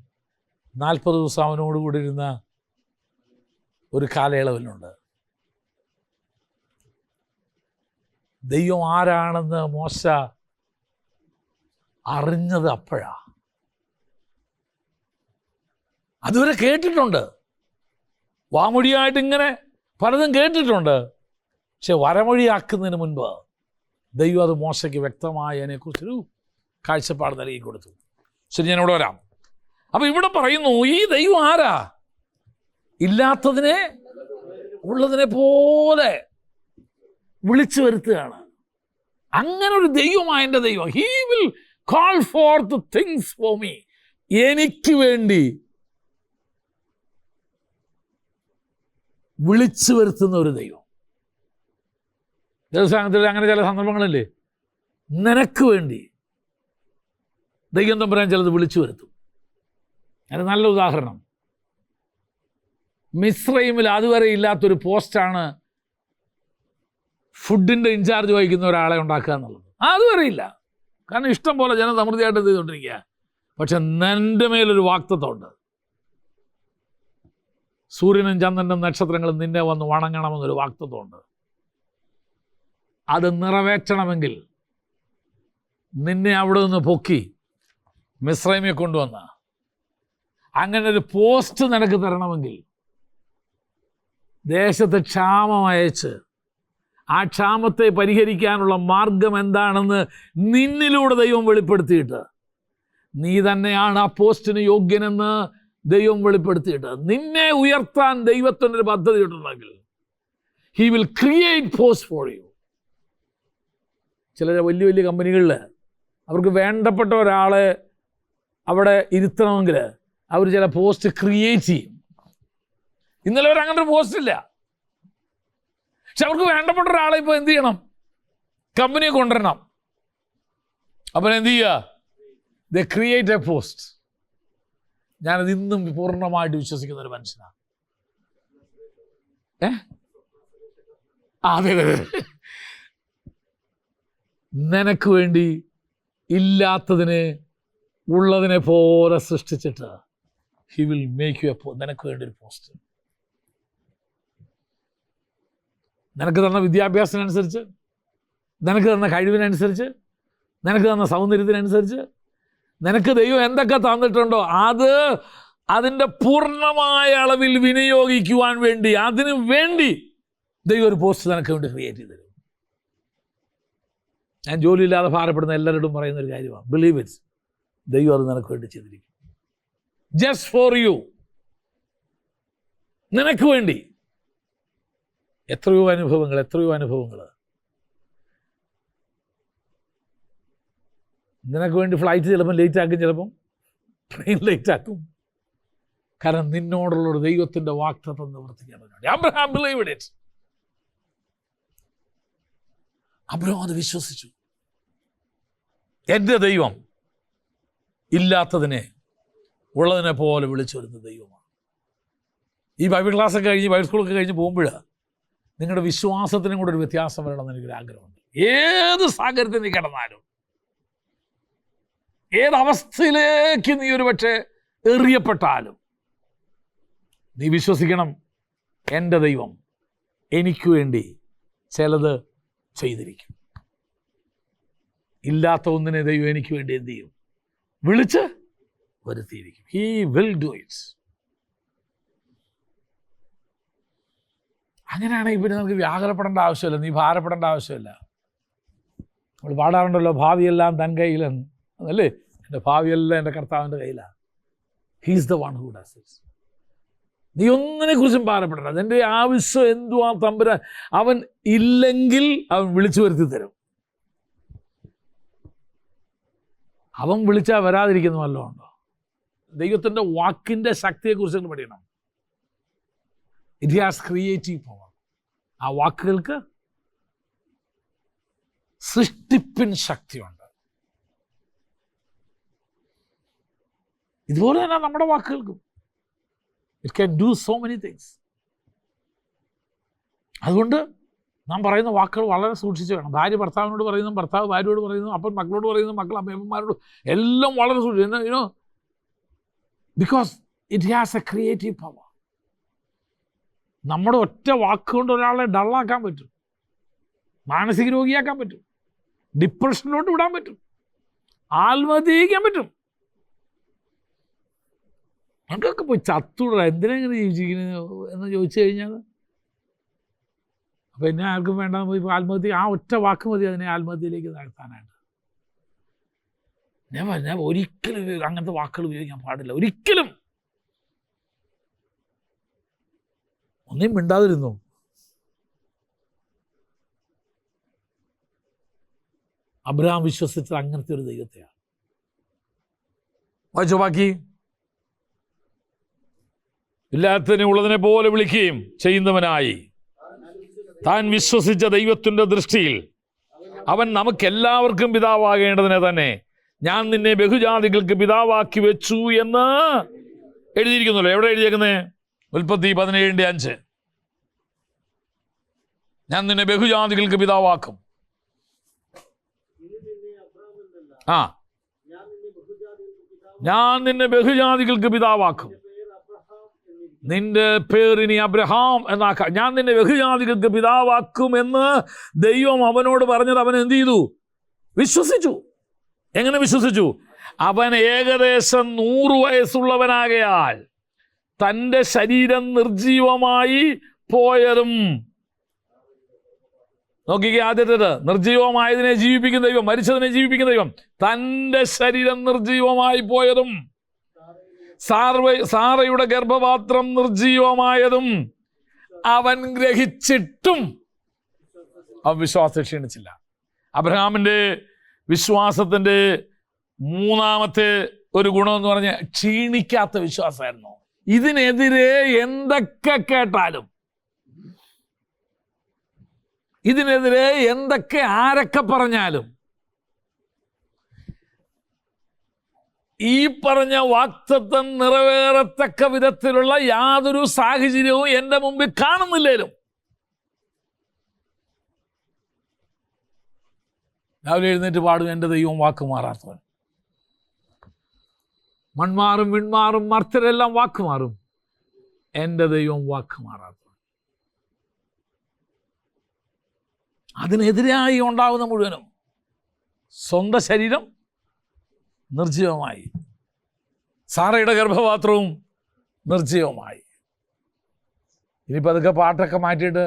A: 40 ദിവസം അവനോട് കൂടി ഇരുന്ന ഒരു കാലയളവിലുണ്ട്. ദൈവം ആരാണെന്ന് മോശ അറിഞ്ഞത് അപ്പോഴാ. അതുവരെ കേട്ടിട്ടുണ്ട്, വാമൊഴിയായിട്ട് ഇങ്ങനെ പലതും കേട്ടിട്ടുണ്ട്. പക്ഷെ വരമൊഴിയാക്കുന്നതിന് മുൻപ് ദൈവം അത് മോശയ്ക്ക് വ്യക്തമായി അതിനെക്കുറിച്ചൊരു കാഴ്ചപ്പാട് നൽകി കൊടുത്തു. ശരി, ഞാനിവിടെ വരാം. അപ്പം ഇവിടെ പറയുന്നു ഈ ദൈവം ആരാ? ഇല്ലാത്തതിനെ ഉള്ളതിനെ പോലെ വിളിച്ചു വരുത്തുകയാണ്. അങ്ങനെ ഒരു ദൈവമായ എൻ്റെ ദൈവം. He will call for the things for me. എനിക്ക് വേണ്ടി വിളിച്ചു വരുത്തുന്ന ഒരു ദൈവം. ദൈവസാന്നിധ്യത്തിൽ അങ്ങനെ ചില സന്ദർഭങ്ങളില്ലേ, നിനക്ക് വേണ്ടി ദൈവം തമ്പുരാൻ ചിലത് വിളിച്ചു വരുത്തും. അത് നല്ല ഉദാഹരണം. മിസ്രൈമിൽ അതുവരെ ഇല്ലാത്തൊരു പോസ്റ്റാണ് ഫുഡിൻ്റെ ഇൻചാർജ് വഹിക്കുന്ന ഒരാളെ ഉണ്ടാക്കുക എന്നുള്ളത്. അതുവരെ ഇല്ല. കാരണം ഇഷ്ടം പോലെ ജനം സമൃദ്ധിയായിട്ട് ചെയ്തുകൊണ്ടിരിക്കുക. പക്ഷെ നിൻ്റെ മേലൊരു വാക്തത്വമുണ്ട്. സൂര്യനും ചന്ദ്രനും നക്ഷത്രങ്ങളും നിന്നെ വന്ന് വണങ്ങണമെന്നൊരു വാക്തത്വമുണ്ട്. അത് നിറവേറ്റണമെങ്കിൽ നിന്നെ അവിടെ നിന്ന് പൊക്കി മിസ്രൈമിൽ കൊണ്ടുവന്ന അങ്ങനെ ഒരു പോസ്റ്റ് നിനക്ക് തരണമെങ്കിൽ ദേശത്ത് ക്ഷാമം അയച്ച് ആ ക്ഷാമത്തെ പരിഹരിക്കാനുള്ള മാർഗം എന്താണെന്ന് നിന്നിലൂടെ ദൈവം വെളിപ്പെടുത്തിയിട്ട്, നീ തന്നെയാണ് ആ പോസ്റ്റിന് യോഗ്യനെന്ന് ദൈവം വെളിപ്പെടുത്തിയിട്ട്, നിന്നെ ഉയർത്താൻ ദൈവത്തിനൊരു പദ്ധതി ഇട്ടുണ്ടെങ്കിൽ he will create post for you. ചില വലിയ വലിയ കമ്പനികളിൽ അവർക്ക് വേണ്ടപ്പെട്ട ഒരാളെ അവിടെ ഇരുത്തണമെങ്കിൽ അവർ ചില പോസ്റ്റ് ക്രിയേറ്റ് ചെയ്യും. ഇന്നലെ വരെ അങ്ങനത്തെ ഒരു പോസ്റ്റ് ഇല്ല. പക്ഷെ അവർക്ക് വേണ്ടപ്പെട്ട ഒരാളെ ഇപ്പോൾ എന്ത് ചെയ്യണം? കമ്പനിയെ കൊണ്ടുവരണം. അപ്പം എന്ത് ചെയ്യുക? The create A post. ഞാനത് ഇന്നും പൂർണ്ണമായിട്ട് വിശ്വസിക്കുന്ന ഒരു മനുഷ്യനാണ്. അതെ അതെ. നിനക്ക് വേണ്ടി ഇല്ലാത്തതിനെ ഉള്ളതിനെ പോലെ സൃഷ്ടിച്ചിട്ട് ഹി വിൽ മേക്ക് യു നിനക്ക് വേണ്ടി ഒരു പോസ്റ്റ്. നിനക്ക് തന്ന വിദ്യാഭ്യാസത്തിനനുസരിച്ച്, നിനക്ക് തന്ന കഴിവിനനുസരിച്ച്, നിനക്ക് തന്ന സൗന്ദര്യത്തിനനുസരിച്ച്, നിനക്ക് ദൈവം എന്തൊക്കെ തന്നിട്ടുണ്ടോ അതിൻ്റെ പൂർണ്ണമായ അളവിൽ വിനിയോഗിക്കുവാൻ വേണ്ടി, അതിനു വേണ്ടി ദൈവം ഒരു പോസ്റ്റ് നിനക്ക് വേണ്ടി ക്രിയേറ്റ് ചെയ്ത് തരും. ഞാൻ ജോലിയില്ലാതെ ഭാരപ്പെടുന്ന എല്ലാവരോടും പറയുന്ന ഒരു കാര്യമാണ്, ബിലീവ് ഇറ്റ്. ദൈവം അത് നിനക്ക് വേണ്ടി ചെയ്തിരിക്കും. ജസ്റ്റ് ഫോർ യു, നിനക്ക് വേണ്ടി. എത്രയോ അനുഭവങ്ങൾ. നിനക്ക് വേണ്ടി ഫ്ലൈറ്റ് ചിലപ്പം ലേറ്റ് ആക്കും, ചിലപ്പം ട്രെയിൻ ലേറ്റ് ആക്കും. കാരണം നിന്നോടുള്ള ഒരു ദൈവത്തിൻ്റെ വാഗ്ദത്തം നിവർത്തിക്കാൻ വേണ്ടി. Abraham believed it. അബ്രഹാം അത് വിശ്വസിച്ചു. എൻ്റെ ദൈവം ഇല്ലാത്തതിനെ ഉള്ളതിനെ പോലെ വിളിച്ചു വരുന്ന ദൈവമാണ്. ഈ ബൈബിൾ ക്ലാസ്സൊക്കെ കഴിഞ്ഞ് ബൈബിൾ സ്കൂളൊക്കെ കഴിഞ്ഞ് പോകുമ്പോഴാണ് നിങ്ങളുടെ വിശ്വാസത്തിനും കൂടെ ഒരു വ്യത്യാസം വരണമെന്ന് എനിക്കൊരു ആഗ്രഹമുണ്ട്. ഏത് സാഹചര്യത്തിൽ നീ കിടന്നാലും, ഏതവസ്ഥയിലേക്ക് നീ ഒരു പക്ഷേ എറിയപ്പെട്ടാലും, നീ വിശ്വസിക്കണം, എൻ്റെ ദൈവം എനിക്ക് വേണ്ടി ചിലത് ചെയ്തിരിക്കും. ഇല്ലാത്ത ഒന്നിനെ ദൈവം എനിക്ക് വേണ്ടി എന്ത് ചെയ്യും? വിളിച്ച് വരുത്തിയിരിക്കും. He will do it. അങ്ങനെയാണെങ്കിൽ പിന്നെ നമുക്ക് വ്യാകുലപ്പെടേണ്ട ആവശ്യമില്ല, നീ ഭാരപ്പെടേണ്ട ആവശ്യമില്ല. നമ്മൾ പാടാറുണ്ടല്ലോ, ഭാവിയെല്ലാം തൻ കയ്യിലെന്ന്, അതല്ലേ? എൻ്റെ ഭാവിയെല്ലാം എൻ്റെ കർത്താവിൻ്റെ കയ്യിലാണ്. He's the one who does it. നീ ഒന്നിനെക്കുറിച്ചും ഭാരപ്പെടണ്ട. അതിൻ്റെ ആവശ്യം എന്തുവാ തമ്പുരാൻ, അവൻ ഇല്ലെങ്കിൽ അവൻ വിളിച്ചു വരുത്തി തരും. അവൻ വിളിച്ചാൽ വരാതിരിക്കുന്ന വല്ലതും ഉണ്ടോ? ദൈവത്തിൻ്റെ വാക്കിൻ്റെ ശക്തിയെക്കുറിച്ച് പഠിക്കണം. It has creative power. ആ വാക്കുകൾക്ക് സൃഷ്ടിപ്പിൻ ശക്തിയുണ്ട്. ഇതുപോലെ തന്നെ നമ്മുടെ വാക്കുകൾക്കും it can do so many things. അതുകൊണ്ട് നാം പറയുന്ന വാക്കുകൾ വളരെ സൂക്ഷിച്ച് വേണം. ഭാര്യ ഭർത്താവിനോട് പറയുന്നു, ഭർത്താവ് ഭാര്യയോട് പറയുന്നു, അപ്പൻ മക്കളോട് പറയുന്നു, മക്കൾ അമ്മയമ്മമാരോട്, എല്ലാം വളരെ സൂക്ഷിച്ചു. You know, because it has A creative power. നമ്മുടെ ഒറ്റ വാക്കുകൊണ്ട് ഒരാളെ ഡള്ളാക്കാൻ പറ്റും, മാനസിക രോഗിയാക്കാൻ പറ്റും, ഡിപ്രഷനിലോട്ട് വിടാൻ പറ്റും, ആത്മഹത്യ ചെയ്യിക്കാൻ പറ്റും. നമുക്കൊക്കെ പോയി ചത്തുട, എന്തിനെങ്ങനെ ജീവിച്ചിരിക്കുന്നത് എന്ന് ചോദിച്ചു കഴിഞ്ഞാൽ, അപ്പം എന്നെ ആർക്കും വേണ്ടെന്ന് പോയി ആത്മഹത്യ, ആ ഒറ്റ വാക്ക് മതി അതിനെ ആത്മഹത്യയിലേക്ക് നടത്താനായിട്ട്. ഞാൻ ഒരിക്കലും അങ്ങനത്തെ വാക്കുകൾ ഉപയോഗിക്കാൻ പാടില്ല, ഒരിക്കലും. ഒന്നും മിണ്ടാതിരുന്നു. അബ്രഹാം വിശ്വസിച്ചത് അങ്ങനത്തെ ഒരു ദൈവത്തെയാണ്. വായിച്ചോ ബാക്കി. ഇല്ലാത്തതിനെ ഉള്ളതിനെ പോലെ വിളിക്കുകയും ചെയ്യുന്നവനായി താൻ വിശ്വസിച്ച ദൈവത്തിൻ്റെ ദൃഷ്ടിയിൽ അവൻ നമുക്കെല്ലാവർക്കും പിതാവാകേണ്ടതിനെ തന്നെ ഞാൻ നിന്നെ ബഹുജാതികൾക്ക് പിതാവാക്കി വെച്ചു എന്ന് എഴുതിയിരിക്കുന്നല്ലോ. എവിടെ എഴുതിയേക്കുന്നത്? ഉൽപ്പത്തി 17:5. ഞാൻ നിന്നെ ബഹുജാതികൾക്ക് പിതാവാക്കും. ഞാൻ നിന്നെ ബഹുജാതികൾക്ക് പിതാവാക്കും. നിന്റെ പേരിനി അബ്രഹാം എന്നാക്കാം. ഞാൻ നിന്നെ ബഹുജാതികൾക്ക് പിതാവാക്കും എന്ന് ദൈവം അവനോട് പറഞ്ഞത് അവൻ എന്ത് ചെയ്തു? വിശ്വസിച്ചു. എങ്ങനെ വിശ്വസിച്ചു? അവൻ ഏകദേശം 100 വയസ്സുള്ളവനാകയാൽ തൻ്റെ ശരീരം നിർജീവമായി പോയതും. നോക്കിക്കേ, ആദ്യത്തേത് നിർജീവമായതിനെ ജീവിപ്പിക്കുന്ന ദൈവം, മരിച്ചതിനെ ജീവിപ്പിക്കുന്ന ദൈവം. തൻ്റെ ശരീരം നിർജീവമായി പോയതും, സാറയുടെ ഗർഭപാത്രം നിർജീവമായതും അവൻ ഗ്രഹിച്ചിട്ടും അവൻ വിശ്വാസം ക്ഷീണിച്ചില്ല. അബ്രഹാമിൻ്റെ വിശ്വാസത്തിൻ്റെ മൂന്നാമത്തെ ഒരു ഗുണമെന്ന് പറഞ്ഞാൽ ക്ഷീണിക്കാത്ത വിശ്വാസമായിരുന്നു. ഇതിനെതിരെ എന്തൊക്കെ കേട്ടാലും, ഇതിനെതിരെ എന്തൊക്കെ ആരൊക്കെ പറഞ്ഞാലും, ഈ പറഞ്ഞ വാക്തത്വം നിറവേറത്തക്ക വിധത്തിലുള്ള യാതൊരു സാഹചര്യവും എൻ്റെ മുമ്പിൽ കാണുന്നില്ലേലും, രാവിലെ എഴുന്നേറ്റ് പാടും, എൻ്റെ ദൈവം വാക്ക് മാറാത്തവൻ. മൺമാറും വിൺമാറും മർത്തരെല്ലാം വാക്ക് മാറും, എൻ്റെ ദൈവം വാക്ക് മാറാത്തവൻ. അതിനെതിരായി ഉണ്ടാകുന്ന മുഴുവനും സ്വന്തം ശരീരം നിർജീവമായി, സാറയുടെ ഗർഭപാത്രവും നിർജീവമായി. ഇനിയിപ്പോൾ അതൊക്കെ പാട്ടൊക്കെ മാറ്റിയിട്ട്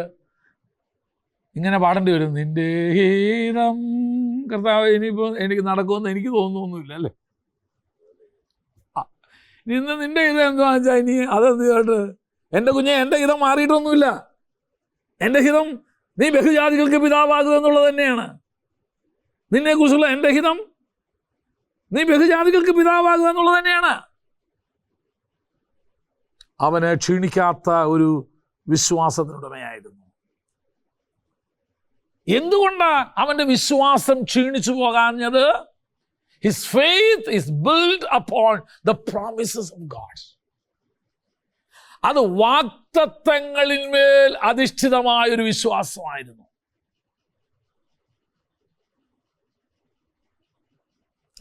A: ഇങ്ങനെ പാടേണ്ടി വരും. നിന്റെ ഹിതം കർത്താവ്. ഇനിയിപ്പോൾ എനിക്ക് നടക്കുമെന്ന് എനിക്ക് തോന്നുന്നൊന്നുമില്ല അല്ലേ. ഇന്ന് നിന്റെ ഹിതം എന്താണെന്ന് വെച്ചാൽ ഇനി അതെന്ത് കേട്ട് എൻ്റെ കുഞ്ഞെ, എൻ്റെ ഹിതം മാറിയിട്ടൊന്നുമില്ല. എൻ്റെ ഹിതം നീ ബഹുജാതികൾക്ക് പിതാവാകുക എന്നുള്ളത് തന്നെയാണ്. നിന്നെക്കുറിച്ചുള്ള എൻ്റെ ഹിതം നീ ബഹുജാതികൾക്ക് പിതാവാകുക എന്നുള്ളത് തന്നെയാണ്. അവന് ക്ഷീണിക്കാത്ത ഒരു വിശ്വാസത്തിനുടമയായിരുന്നു. എന്തുകൊണ്ടാണ് അവൻ്റെ വിശ്വാസം ക്ഷീണിച്ചു പോകാഞ്ഞത്? His faith is built upon the promises of God. അത് വാഗ്ദത്തങ്ങളിന്മേൽ അധിഷ്ഠിതമായൊരു വിശ്വാസമായിരുന്നു.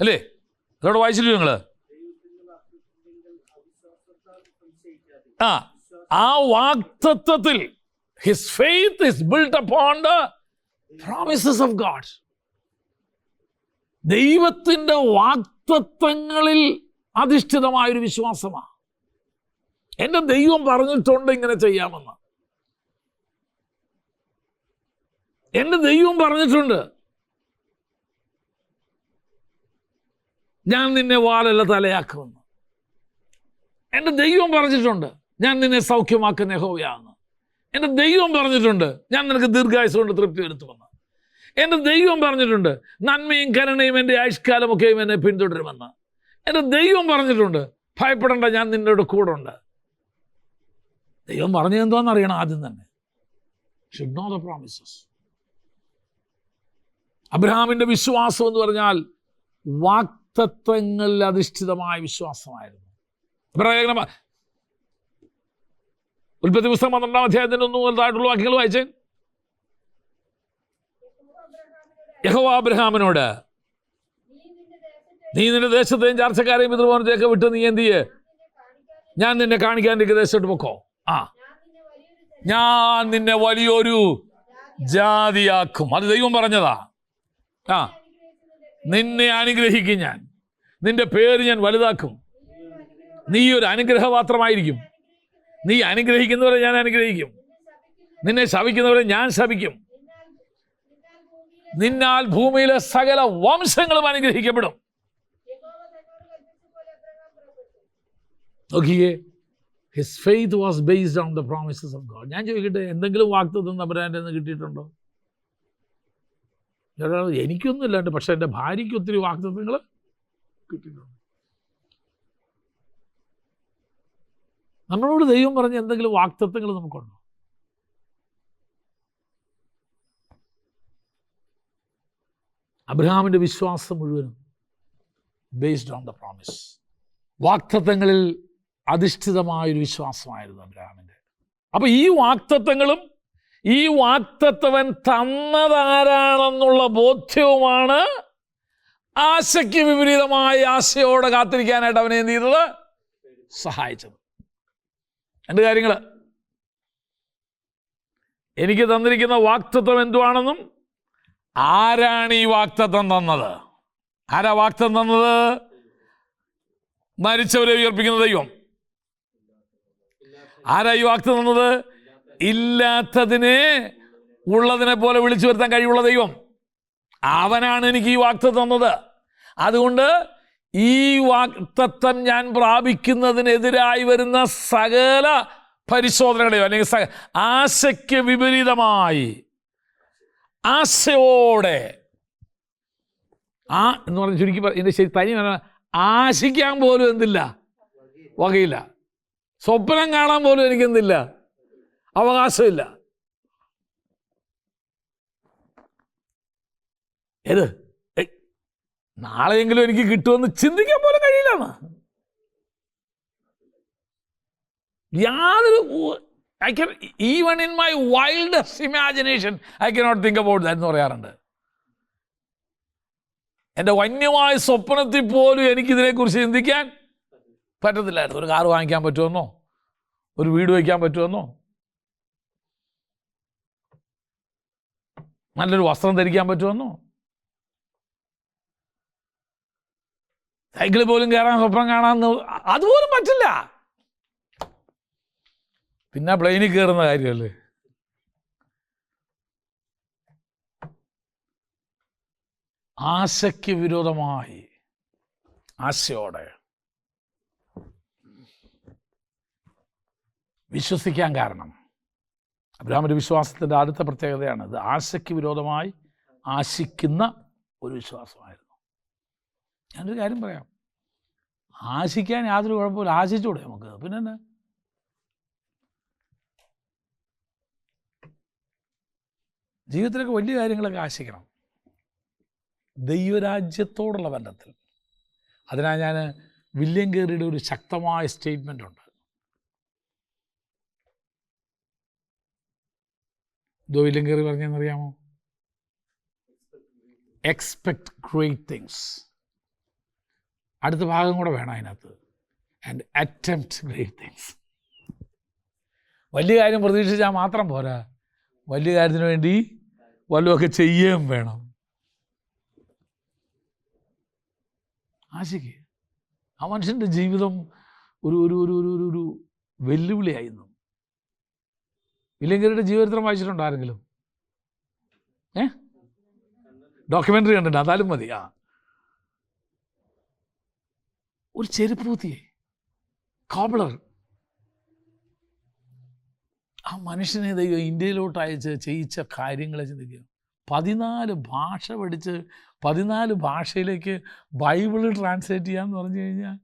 A: അല്ലേ? അതോടെ വായിച്ചില്ലേ നിങ്ങൾ? ആ വാഗ്ദത്തത്തിൽ his faith is built upon the promises of God. ദൈവത്തിൻ്റെ വാഗ്ദത്തങ്ങളിൽ അധിഷ്ഠിതമായൊരു വിശ്വാസമാണ്. എൻ്റെ ദൈവം പറഞ്ഞിട്ടുണ്ട് ഇങ്ങനെ ചെയ്യാമെന്ന്. എൻ്റെ ദൈവം പറഞ്ഞിട്ടുണ്ട് ഞാൻ നിന്നെ വാലല്ല തലയാക്കുമെന്ന്. എൻ്റെ ദൈവം പറഞ്ഞിട്ടുണ്ട് ഞാൻ നിന്നെ സൗഖ്യമാക്കുന്ന യഹോവയാണെന്ന്. എൻ്റെ ദൈവം പറഞ്ഞിട്ടുണ്ട് ഞാൻ നിനക്ക് ദീർഘായുസ്സ് കൊണ്ട് തൃപ്തി വരുത്തുമെന്ന്. എൻ്റെ ദൈവം പറഞ്ഞിട്ടുണ്ട് നന്മയും കരുണയും എൻ്റെ ആയുഷ്കാലമൊക്കെയും എന്നെ പിന്തുടരുമെന്ന്. എൻ്റെ ദൈവം പറഞ്ഞിട്ടുണ്ട് ഭയപ്പെടേണ്ട, ഞാൻ നിന്നോട് കൂടെ ഉണ്ട്. ദൈവം പറഞ്ഞത് എന്താണെന്ന് അറിയണം ആദ്യം തന്നെ. should know the promises. അബ്രഹാമിൻ്റെ വിശ്വാസം എന്ന് പറഞ്ഞാൽ വാഗ്ദത്തങ്ങളിൽ അധിഷ്ഠിതമായ വിശ്വാസമായിരുന്നു. ഉൽപ്പത്തി പുസ്തകം 12-ാം അധ്യായത്തിൻ്റെ 1 മുതലായിട്ടുള്ള വാക്യങ്ങൾ വായിച്ചേ. യഹോവ അബ്രഹാമിനോട് നീ നിന്റെ ദേശത്തെയും ചാർച്ചക്കാരെയും പിതൃഭവനത്തെയൊക്കെ വിട്ട് നീ എന്ത് ചെയ്യേ? ഞാൻ നിന്നെ കാണിക്കാൻ ദേശത്തോട്ട് പൊക്കോ. ഞാൻ നിന്നെ വലിയൊരു ജാതിയാക്കും. അത് ദൈവം പറഞ്ഞതാ. നിന്നെ അനുഗ്രഹിക്കും ഞാൻ, നിന്റെ പേര് ഞാൻ വലുതാക്കും, നീ ഒരു അനുഗ്രഹപാത്രമായിരിക്കും. നീ അനുഗ്രഹിക്കുന്നവരെ ഞാൻ അനുഗ്രഹിക്കും, നിന്നെ ശപിക്കുന്നവരെ ഞാൻ ശപിക്കും. നിന്നാൽ ഭൂമിയിലെ സകല വംശങ്ങളും അനുഗ്രഹിക്കപ്പെടും. നോക്കിയേ, his faith was based on the promises of God. ഞാൻ ചോദിക്കട്ടെ, എന്തെങ്കിലും വാഗ്ദത്തം തമ്പുരാൻ്റെ നിന്ന് കിട്ടിയിട്ടുണ്ടോ? എനിക്കൊന്നും ഇല്ലാണ്ട്, പക്ഷെ എൻ്റെ ഭാര്യയ്ക്ക് ഒത്തിരി വാഗ്ദത്തങ്ങൾ കിട്ടിയിട്ടുണ്ട്. നമ്മളോട് ദൈവം പറഞ്ഞ എന്തെങ്കിലും വാഗ്ദത്തങ്ങൾ നമുക്കുണ്ടോ? അബ്രഹാമിൻ്റെ വിശ്വാസം മുഴുവനും ബേസ്ഡ് ഓൺ ദ പ്രോമിസ്. വാഗ്ദത്തങ്ങളിൽ അധിഷ്ഠിതമായൊരു വിശ്വാസമായിരുന്നു അബ്രഹാമിൻ്റെ. അപ്പോൾ ഈ വാഗ്ദത്തങ്ങളും ഈ വാഗ്ദത്തവൻ തന്നതാരാണെന്നുള്ള ബോധ്യവുമാണ് ആശയ്ക്ക് വിപരീതമായ ആശയോടെ കാത്തിരിക്കാനായിട്ട് അവനെ എന്ത് ചെയ്തത്? സഹായിച്ചത്. രണ്ട് കാര്യങ്ങൾ: എനിക്ക് തന്നിരിക്കുന്ന വാഗ്ദത്തം എന്തുവാണെന്നും ആരാണ് ഈ വാഗ്ദത്തം തന്നത്. ആരാ വാഗ്ദത്തം തന്നത്? മരിച്ചവരെ ഉയർപ്പിക്കുന്ന ദൈവം. ആരാ ഈ വാഗ്ദത്തം തന്നത്? ഇല്ലാത്തതിനെ ഉള്ളതിനെ പോലെ വിളിച്ചു വരുത്താൻ കഴിവുള്ള ദൈവം. അവനാണ് എനിക്ക് ഈ വാഗ്ദത്തം തന്നത്. അതുകൊണ്ട് ഈ വാഗ്ദത്തം ഞാൻ പ്രാപിക്കുന്നതിനെതിരായി വരുന്ന സകല പരിശോധനകളെയോ അല്ലെങ്കിൽ ആശയ്ക്ക് വിപരീതമായി ആശയോടെ എന്ന് പറഞ്ഞ് ചുരുക്കി എൻ്റെ ശരി തനി ആശിക്കാൻ പോലും എന്തില്ല, വകയില്ല. സ്വപ്നം കാണാൻ പോലും എനിക്കെന്തില്ല, അവകാശമില്ല. ഏത് നാളെയെങ്കിലും എനിക്ക് കിട്ടുമെന്ന് ചിന്തിക്കാൻ പോലും കഴിയില്ലെന്ന്. യാതൊരു I can, even in my wildest imagination, I cannot think about that എന്ന് പറയാറുണ്ട്. എൻ്റെ വന്യമായ സ്വപ്നത്തിൽ പോലും എനിക്കിതിനെക്കുറിച്ച് ചിന്തിക്കാൻ പറ്റത്തില്ലായിരുന്നു. ഒരു കാർ വാങ്ങിക്കാൻ പറ്റുമെന്നോ, ഒരു വീട് വയ്ക്കാൻ പറ്റുമെന്നോ, നല്ലൊരു വസ്ത്രം ധരിക്കാൻ പറ്റുമെന്നോ, സൈക്കിളിൽ പോലും കയറാൻ സ്വപ്നം കാണാമെന്ന് അതുപോലും പറ്റില്ല. പിന്നെ പ്ലെയിനിൽ കയറുന്ന കാര്യമല്ലേ. ആശയ്ക്ക് വിരോധമായി ആശയോടെ വിശ്വസിക്കാൻ കാരണം അബ്രഹാമിൻ്റെ വിശ്വാസത്തിൻ്റെ അടുത്ത പ്രത്യേകതയാണ് ഇത്. ആശയ്ക്ക് വിരോധമായി ആശിക്കുന്ന ഒരു വിശ്വാസമായിരുന്നു. ഞാനൊരു കാര്യം പറയാം, ആശിക്കാൻ യാതൊരു കുഴപ്പമില്ല, ആശിച്ചൂടെ നമുക്ക്? പിന്നെ എന്നാ? ജീവിതത്തിലൊക്കെ വലിയ കാര്യങ്ങളൊക്കെ ആശിക്കണം, ദൈവരാജ്യത്തോടുള്ള ബന്ധത്തിൽ. അതിനായി ഞാൻ വില്യം കേറിയുടെ ഒരു ശക്തമായ സ്റ്റേറ്റ്മെൻ്റ് ഉണ്ട്. എന്തോ വില്യം കേറി പറഞ്ഞെന്നറിയാമോ? Expect great things. അടുത്ത ഭാഗം കൂടെ വേണം അതിനകത്ത്, ആൻഡ് അറ്റംപ്റ്റ് ഗ്രേറ്റ് തിങ്സ്. വലിയ കാര്യം പ്രതീക്ഷിച്ചാൽ മാത്രം പോരാ, വലിയ കാര്യത്തിന് വേണ്ടി വല്ലതുമൊക്കെ ചെയ്യുകയും വേണം. ആശിക്ക്. ആ മനുഷ്യൻ്റെ ജീവിതം ഒരു ഒരു ഒരു ഒരു ഒരു വെല്ലുവിളിയായിരുന്നു. വില്യം ജീവചരിത്രം വായിച്ചിട്ടുണ്ടോ ആരെങ്കിലും? ഡോക്യുമെൻ്ററി കണ്ടിട്ട് അതാലും മതി. ഒരു ചെരുപ്പൂത്തിയെ കോബ്ലർ, ആ മനുഷ്യനെ ദൈവം ഇന്ത്യയിലോട്ട് അയച്ച് ചെയ്യിച്ച കാര്യങ്ങളെ ചിന്തിക്കുക. 14 ഭാഷ പഠിച്ച് 14 ഭാഷയിലേക്ക് ബൈബിള് ട്രാൻസ്ലേറ്റ് ചെയ്യാന്ന് പറഞ്ഞു കഴിഞ്ഞാൽ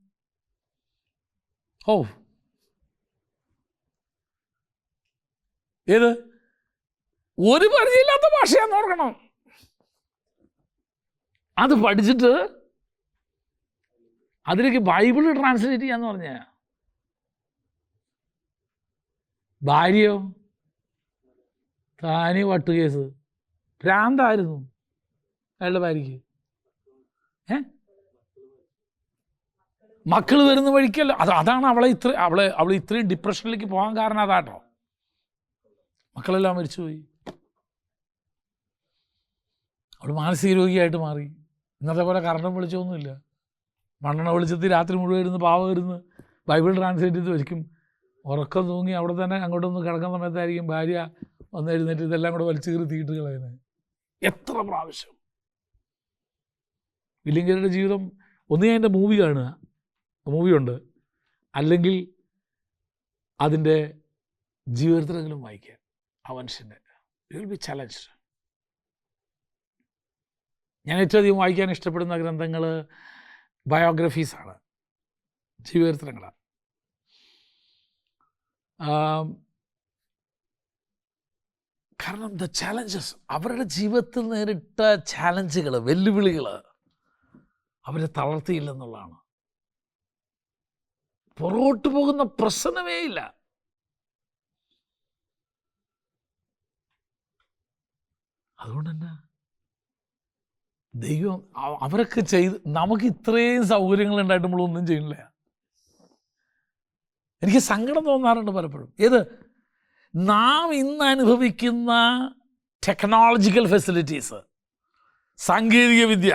A: ഏത് ഒരു പരിചയമില്ലാത്ത ഭാഷയാന്ന് ഓർക്കണം. അത് പഠിച്ചിട്ട് അതിലേക്ക് ബൈബിള് ട്രാൻസ്ലേറ്റ് ചെയ്യാന്ന് പറഞ്ഞ ഭാര്യയോ താനി വട്ടുകേസ്, ഭ്രാന്തായിരുന്നു അയാളുടെ ഭാര്യയ്ക്ക്. മക്കൾ വരുന്ന വഴിക്കല്ലോ, അതാണ് അവളെ ഇത്രയും ഡിപ്രഷനിലേക്ക് പോകാൻ കാരണം അതാട്ടോ. മക്കളെല്ലാം മരിച്ചുപോയി, അവൾ മാനസിക രോഗിയായിട്ട് മാറി. ഇന്നത്തെ പോലെ കറണ്ടും വിളിച്ചൊന്നുമില്ല, മണ്ണെണ്ണ വെളിച്ചത്തിൽ രാത്രി മുഴുവൻ ഇരുന്ന് പാവം ഇരുന്ന് ബൈബിൾ ട്രാൻസ്ലേറ്റ് ചെയ്ത് വയ്ക്കും. ഉറക്കം തൂങ്ങി അവിടെ തന്നെ അങ്ങോട്ടൊന്ന് കിടക്കുന്ന സമയത്തായിരിക്കും ഭാര്യ വന്ന് എഴുന്നേറ്റ് ഇതെല്ലാം കൂടെ വലിച്ചു കീറി തീയിട്ട് കളയുന്നത്. എത്ര പ്രാവശ്യം വില്യം കേറിയുടെ ജീവിതം. ഒന്നേ അതിൻ്റെ മൂവി കാണുക, മൂവിയുണ്ട്, അല്ലെങ്കിൽ അതിൻ്റെ ജീവചരിത്രങ്ങളും വായിക്കുക. ആ മനുഷ്യൻ്റെ യു വിൽ ബി ചലഞ്ച്ഡ്. ഞാൻ ഏറ്റവും അധികം വായിക്കാൻ ഇഷ്ടപ്പെടുന്ന ഗ്രന്ഥങ്ങൾ ബയോഗ്രഫീസാണ്, ജീവചരിത്രങ്ങളാണ്. കാരണം ദ ചാലഞ്ചസ്, അവരുടെ ജീവിതത്തിൽ നേരിട്ട ചാലഞ്ചുകൾ, വെല്ലുവിളികൾ അവരെ തളർത്തിയില്ലെന്നുള്ളതാണ്. പുറകോട്ട് പോകുന്ന പ്രശ്നമേ ഇല്ല. അതുകൊണ്ട് തന്നെ ദൈവം അവരൊക്കെ ചെയ്ത് നമുക്ക് ഇത്രയും സൗകര്യങ്ങൾ ഉണ്ടായിട്ട് നമ്മളൊന്നും ചെയ്യണില്ല. എനിക്ക് സങ്കടം തോന്നാറുണ്ട് പലപ്പോഴും. ഏത് നാം ഇന്ന് അനുഭവിക്കുന്ന ടെക്നോളജിക്കൽ ഫെസിലിറ്റീസ്, സാങ്കേതിക വിദ്യ,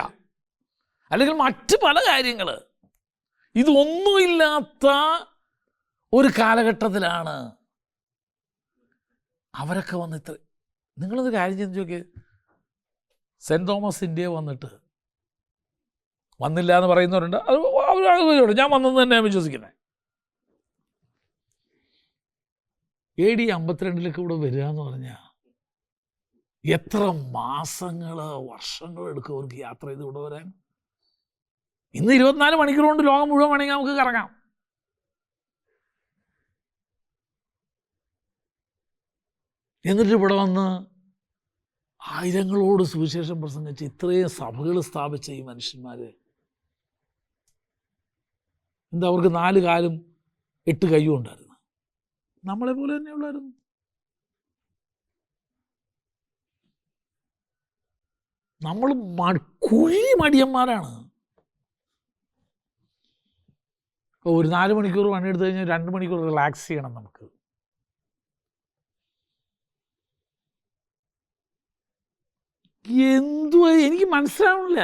A: അല്ലെങ്കിൽ മറ്റ് പല കാര്യങ്ങൾ, ഇതൊന്നുമില്ലാത്ത ഒരു കാലഘട്ടത്തിലാണ് അവരൊക്കെ വന്നിട്ട്. നിങ്ങളൊരു കാര്യം ചിന്തിച്ച് നോക്കിയേ, സെൻറ്റ് തോമസ് ഇന്ത്യയിൽ വന്നില്ല എന്ന് പറയുന്നവരുണ്ട്. അത് ഞാൻ വന്നെന്ന് തന്നെയാണ് വിശ്വസിക്കുന്നത്. AD 52 ഇവിടെ വരിക എന്ന് പറഞ്ഞാൽ എത്ര മാസങ്ങൾ, വർഷങ്ങൾ എടുക്കും അവർക്ക് യാത്ര ചെയ്ത് ഇവിടെ വരാൻ. ഇന്ന് 24 മണിക്കൂർ കൊണ്ട് ലോകം മുഴുവൻ വേണമെങ്കിൽ നമുക്ക് കറങ്ങാം. എന്നിട്ട് ഇവിടെ വന്ന് ആയിരങ്ങളോട് സുവിശേഷം പ്രസംഗിച്ച് ഇത്രയും സഭകൾ സ്ഥാപിച്ച ഈ മനുഷ്യന്മാർ എന്താ, അവർക്ക് 4 കാലും 8 കയ്യും ഉണ്ടായിരുന്നു. നമ്മളെ പോലെ തന്നെ ഉള്ളായിരുന്നു. നമ്മൾ കുഴി മടിയന്മാരാണ്. ഒരു 4 മണിക്കൂർ പണിയെടുത്ത് കഴിഞ്ഞാൽ 2 മണിക്കൂർ റിലാക്സ് ചെയ്യണം നമുക്ക്. എന്തുവാ എനിക്ക് മനസ്സിലാവണില്ല.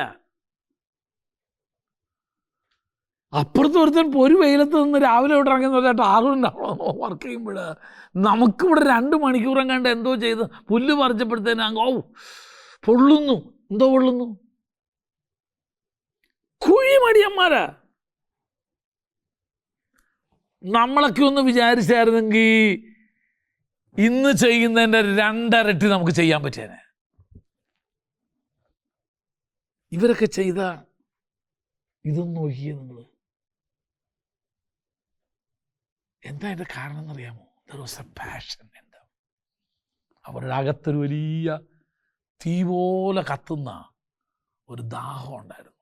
A: അപ്പുറത്ത് ഒരുത്തൻ ഒരു വെയിലത്ത് നിന്ന് രാവിലെ ഇവിടെ ഇറങ്ങുന്ന പറഞ്ഞാൽ 6 ഉണ്ടാവണം വർക്ക് ചെയ്യുമ്പോൾ. നമുക്കിവിടെ 2 മണിക്കൂറും കണ്ട് എന്തോ ചെയ്ത് പുല്ല് പറിച്ചപ്പോഴത്തേന് പൊള്ളുന്നു. എന്തോ പൊള്ളുന്നു? കുഴിമടിയന്മാരാ. നമ്മളൊക്കെ ഒന്ന് വിചാരിച്ചായിരുന്നെങ്കിൽ ഇന്ന് ചെയ്യുന്നതിൻ്റെ 2 ഇരട്ടി നമുക്ക് ചെയ്യാൻ പറ്റിയേനെ. ഇവരൊക്കെ ചെയ്ത ഇതൊന്നും നോക്കിയേ നിങ്ങൾ. എന്താ അതിൻ്റെ കാരണം എന്നറിയാമോ? There was A passion in them. അവരുടെ അകത്തൊരു വലിയ തീ പോലെ കത്തുന്ന ഒരു ദാഹം ഉണ്ടായിരുന്നു.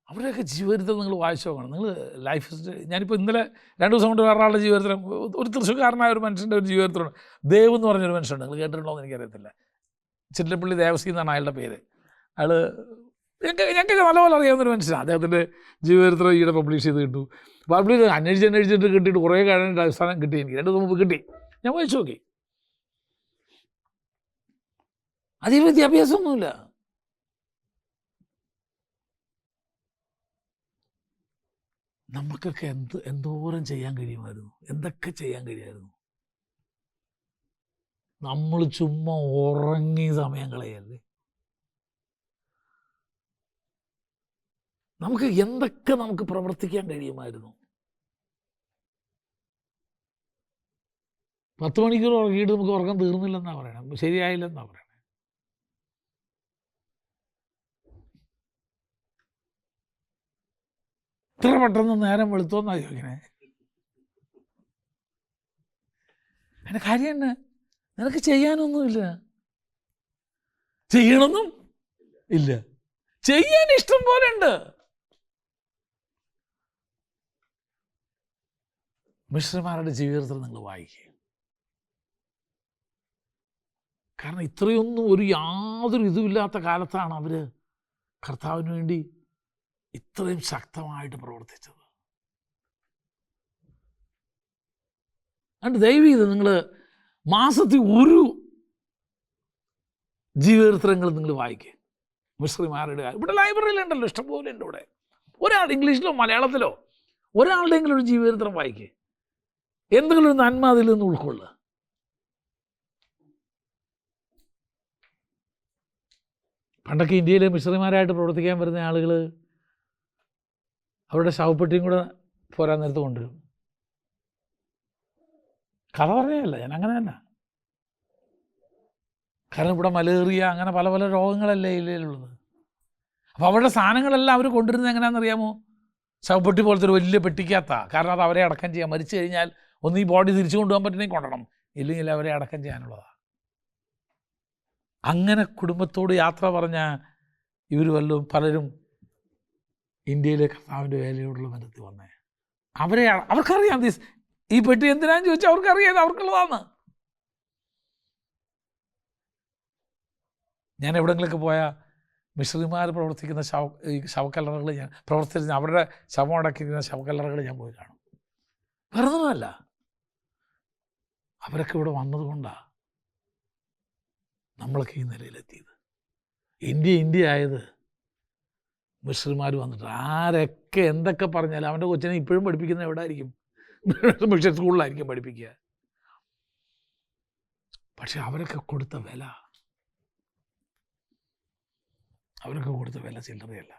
A: അവരുടെയൊക്കെ ജീവിതത്തിൽ നിങ്ങൾ വായിച്ചു നോക്കണം. നിങ്ങൾ ലൈഫ് ഞാനിപ്പോൾ ഇന്നലെ 2 ദിവസം കൊണ്ട് വേറൊരാളുടെ ജീവിതത്തിൽ, ഒരു തൃശ്ശൂർക്കാരനായ ഒരു മനുഷ്യൻ്റെ ഒരു ജീവിതത്തിലുണ്ട്. ദേവ് എന്ന് പറഞ്ഞൊരു മനുഷ്യനുണ്ട്. നിങ്ങൾ കേട്ടിട്ടുണ്ടോ എന്ന് എനിക്കറിയത്തില്ല. ചിറ്റപ്പള്ളി ദേവസി എന്നാണ് അയാളുടെ പേര്. അയാൾ ഞങ്ങൾക്ക് നല്ലപോലെ അറിയാവുന്നൊരു മനുഷ്യനാണ്. അദ്ദേഹത്തിൻ്റെ ജീവിതത്തിൽ ഈയിടെ പബ്ലിഷ് ചെയ്ത് കിട്ടു. പബ്ലിഷ് അന്വേഷിച്ചിട്ട് കിട്ടിയിട്ട് കുറേ കഴിഞ്ഞിട്ട് അവസാനം കിട്ടി. എനിക്ക് 2 ദിവസം മുമ്പ് കിട്ടി. ഞാൻ വായിച്ചു നോക്കി. അതിൽ വിദ്യാഭ്യാസമൊന്നുമില്ല. നമുക്കൊക്കെ എന്തോരം ചെയ്യാൻ കഴിയുമായിരുന്നു, എന്തൊക്കെ ചെയ്യാൻ കഴിയുമായിരുന്നു. നമ്മൾ ചുമ്മാ ഉറങ്ങി സമയം കളയല്ലേ. നമുക്ക് എന്തൊക്കെ നമുക്ക് പ്രവർത്തിക്കാൻ കഴിയുമായിരുന്നു. 10 മണിക്കൂർ ഉറങ്ങിയിട്ട് നമുക്ക് ഉറക്കം തീർന്നില്ലെന്നാണ് പറയണത്, ശരിയായില്ലെന്നാണ് പറയണത്. ഇത്ര പെട്ടെന്ന് നേരം വെളുത്തോന്നാ ചോദിക്കണേ. അതിൻ്റെ കാര്യം തന്നെ, നിനക്ക് ചെയ്യാനൊന്നുമില്ല, ചെയ്യണമെന്നും ഇല്ല, ചെയ്യാൻ ഇഷ്ടം പോലെ ഉണ്ട്. മിശ്രമാരുടെ ജീവിതത്തിൽ നിങ്ങൾ വായിക്കുക. കാരണം ഇത്രയൊന്നും യാതൊരു ഇതുമില്ലാത്ത കാലത്താണ് അവർ കർത്താവിന് വേണ്ടി ഇത്രയും ശക്തമായിട്ട് പ്രവർത്തിച്ചത്. അതുകൊണ്ട് ദയവീത് നിങ്ങൾ മാസത്തിൽ ഒരു ജീവചരിത്രങ്ങൾ നിങ്ങൾ വായിക്കുക. മിശ്രമാരുടെ ഇവിടെ ലൈബ്രറിയിലുണ്ടല്ലോ, ഇഷ്ടംപോലെ ഉണ്ട്. ഇവിടെ ഒരാൾ ഇംഗ്ലീഷിലോ മലയാളത്തിലോ ഒരാളുടെയെങ്കിലും ഒരു ജീവചരിത്രം വായിക്കുക. എന്തെങ്കിലും ഒരു നന്മ അതിൽ നിന്ന് ഉൾക്കൊള്ളുക. പണ്ടൊക്കെ ഇന്ത്യയിലെ മിശ്രമാരായിട്ട് പ്രവർത്തിക്കാൻ വരുന്ന ആളുകൾ അവരുടെ ശവപ്പെട്ടിയും കൂടെ പോരാൻ നേരത്ത് കൊണ്ടുവരും. കഥ പറഞ്ഞതല്ല, ഞാൻ അങ്ങനെ തന്നെ. കാരണം ഇവിടെ മലേറിയ അങ്ങനെ പല പല രോഗങ്ങളല്ലേ ഇന്ത്യയിലുള്ളത്. അപ്പോൾ അവരുടെ സാധനങ്ങളെല്ലാം അവർ കൊണ്ടുവരുന്നത് എങ്ങനെയാണെന്നറിയാമോ? ശവപ്പെട്ടി പോലത്തെ ഒരു വലിയ പെട്ടിക്കകത്താണ്. കാരണം അത് അവരെ അടക്കം ചെയ്യാം. മരിച്ചു കഴിഞ്ഞാൽ ഒന്ന് ഈ ബോഡി തിരിച്ചു കൊണ്ടുപോകാൻ പറ്റണമെങ്കിൽ കൊണ്ടണം, ഇല്ലെങ്കിൽ അവരെ അടക്കം ചെയ്യാനുള്ളതാണ്. അങ്ങനെ കുടുംബത്തോട് യാത്ര പറഞ്ഞ ഇവർ പലരും ഇന്ത്യയിലെ കർത്താവിൻ്റെ വേലയോടുള്ള ബന്ധത്തിൽ വന്നേ. അവർക്കറിയാം ഈ പെട്ടി എന്തിനാന്ന് ചോദിച്ചാൽ അവർക്കറിയാം അവർക്കുള്ളതാണ്. ഞാൻ എവിടെങ്കിലൊക്കെ പോയാൽ മിശ്രിമാർ പ്രവർത്തിക്കുന്ന ശവക്കല്ലറകൾ ഞാൻ പ്രവർത്തിച്ച അവരുടെ ശവം അടക്കിയിരിക്കുന്ന ശവക്കല്ലറകൾ ഞാൻ പോയി കാണും. വെറുതെയല്ല, അവരൊക്കെ ഇവിടെ വന്നതുകൊണ്ടാണ് നമ്മളൊക്കെ ഈ നിലയിലെത്തിയത്. ഇന്ത്യ ആയത് മിശ്രിമാർ വന്നിട്ട്. ആരൊക്കെ എന്തൊക്കെ പറഞ്ഞാലും അവൻ്റെ കൊച്ചിനെ ഇപ്പോഴും പഠിപ്പിക്കുന്നത് എവിടെ ആയിരിക്കും? മിഷൻ സ്കൂളിലായിരിക്കും പഠിപ്പിക്കുക. പക്ഷെ അവരൊക്കെ കൊടുത്ത വില ചില്ലറയല്ല.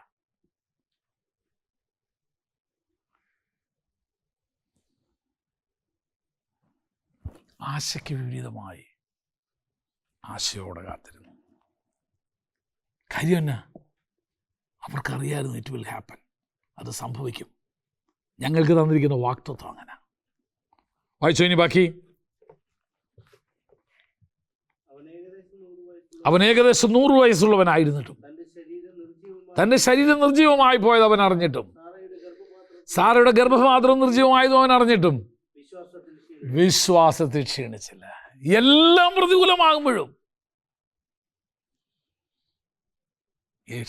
A: ആശയ്ക്ക് വിപരീതമായി ആശയോടെ കാത്തിരുന്നു. കാര്യം എന്നാ? അവർക്കറിയായിരുന്നു ഇറ്റ് വിൽ ഹാപ്പൻ, അത് സംഭവിക്കും. ഞങ്ങൾക്ക് തന്നിരിക്കുന്ന വാക്തത്വം അങ്ങനെ. വായിച്ചോ ഇനി ബാക്കി. അവൻ ഏകദേശം 100 വയസ്സുള്ളവനായിരുന്നിട്ടും തൻ്റെ ശരീരം നിർജ്ജീവമായി പോയത് അവൻ അറിഞ്ഞിട്ടും, സാറയുടെ ഗർഭപാത്രം നിർജ്ജീവമായതും അവൻ അറിഞ്ഞിട്ടും വിശ്വാസത്തിൽ ക്ഷീണിച്ചില്ല. എല്ലാം പ്രതികൂലമാകുമ്പോഴും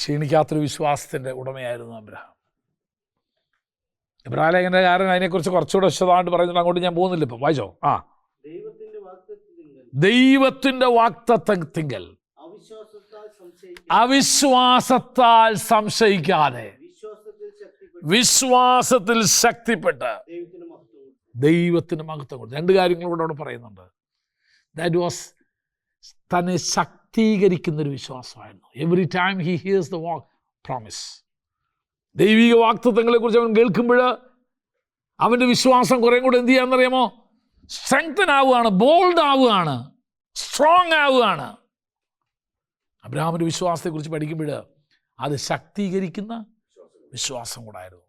A: ക്ഷീണിക്കാത്തൊരു വിശ്വാസത്തിൻ്റെ ഉടമയായിരുന്നു അബ്രഹാം. ഇബ്രാഹിം ലേഖനകാരൻ അതിനെക്കുറിച്ച് കുറച്ചുകൂടെ വിശദമായിട്ട് പറയുന്നുണ്ട്. അങ്ങോട്ട് ഞാൻ പോകുന്നില്ല, ഇപ്പം വായിച്ചോ. ദൈവത്തിൻ്റെ വാക്തത്വത്തിങ്കൽ അവിശ്വാസത്താൽ സംശയിക്കാതെ വിശ്വാസത്തിൽ ശക്തിപ്പെട്ട് ദൈവത്തിന് മഹത്വം കൊടുത്തു. 2 കാര്യങ്ങൾ കൂടെ അവിടെ പറയുന്നുണ്ട്. ദാറ്റ് വാസ് തന്നെ ശക്തീകരിക്കുന്നൊരു വിശ്വാസമായിരുന്നു. Every time he hears the promise. ദൈവിക വാഗ്ദത്തങ്ങളെക്കുറിച്ച് അവൻ കേൾക്കുമ്പോൾ അവൻ്റെ വിശ്വാസം കുറേ കൂടെ എന്ത് ചെയ്യാമെന്നറിയാമോ? സ്ട്രെങ്തൻ ആവുകയാണ്, ബോൾഡ് ആവുകയാണ്, സ്ട്രോങ് ആവുകയാണ്. അബ്രഹാമിൻ്റെ വിശ്വാസത്തെക്കുറിച്ച് പഠിക്കുമ്പോൾ അത് ശക്തീകരിക്കുന്ന വിശ്വാസം കൂടായിരുന്നു.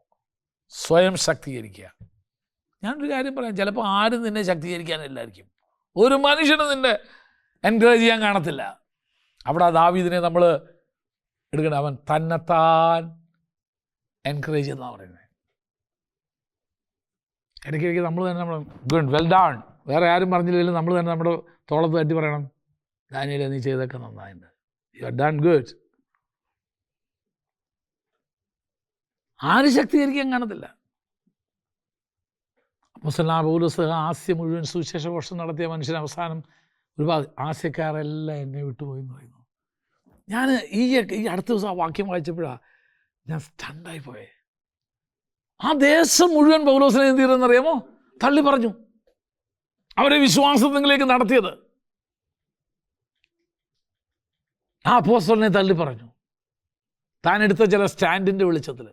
A: സ്വയം ശക്തീകരിക്കുക. ഞാനൊരു കാര്യം പറയാം, ചിലപ്പോൾ ആരും നിന്നെ ശക്തീകരിക്കാനില്ലായിരിക്കും. ഒരു മനുഷ്യനും നിന്നെ എൻകറേജ് ചെയ്യാൻ കാണത്തില്ല. അവിടെ ദാവീദിനെ നമ്മൾ എടുക്കണം. അവൻ തന്നെത്താൻ എൻകറേജ് എന്നാണ് പറയുന്നത്. ഇടയ്ക്കിടയ്ക്ക് നമ്മൾ തന്നെ നമ്മൾ ഗുഡ്, വെൽ ഡൺ, വേറെ ആരും പറഞ്ഞില്ലെങ്കിലും നമ്മൾ തന്നെ നമ്മുടെ തോളത്ത് തട്ടി പറയണം, ദാനിയേലേ നീ ചെയ്തൊക്കെ നന്നായിട്ടുണ്ട്, യു ആർ ഡൺ ഗുഡ്. ആരും ശക്തീകരിക്കാൻ കാണത്തില്ല. അപ്പോസ്തലനായ പൗലോസ് ആസ്യ മുഴുവൻ സുവിശേഷ ഘോഷം നടത്തിയ മനുഷ്യൻ അവസാനം ഒരുപാട് ആസ്യക്കാരെല്ലാം എന്നെ വിട്ടുപോയി എന്ന് പറയുന്നു. ഞാൻ ഈ അടുത്ത ദിവസം ആ വാക്യം വായിച്ചപ്പോഴാണ് ഞാൻ സ്റ്റണ്ടായി പോയേ. ആ ദേശം മുഴുവൻ പൗലോസിനെ എന്ത് ചെയ്തെന്നറിയാമോ? തള്ളി പറഞ്ഞു. അവരെ വിശ്വാസത്തിലേക്ക് നടത്തിയത് ആ അപ്പോസ്തലനെ തള്ളി പറഞ്ഞു, താൻ എടുത്ത ചില സ്റ്റാൻഡിൻ്റെ വെളിച്ചത്തിൽ.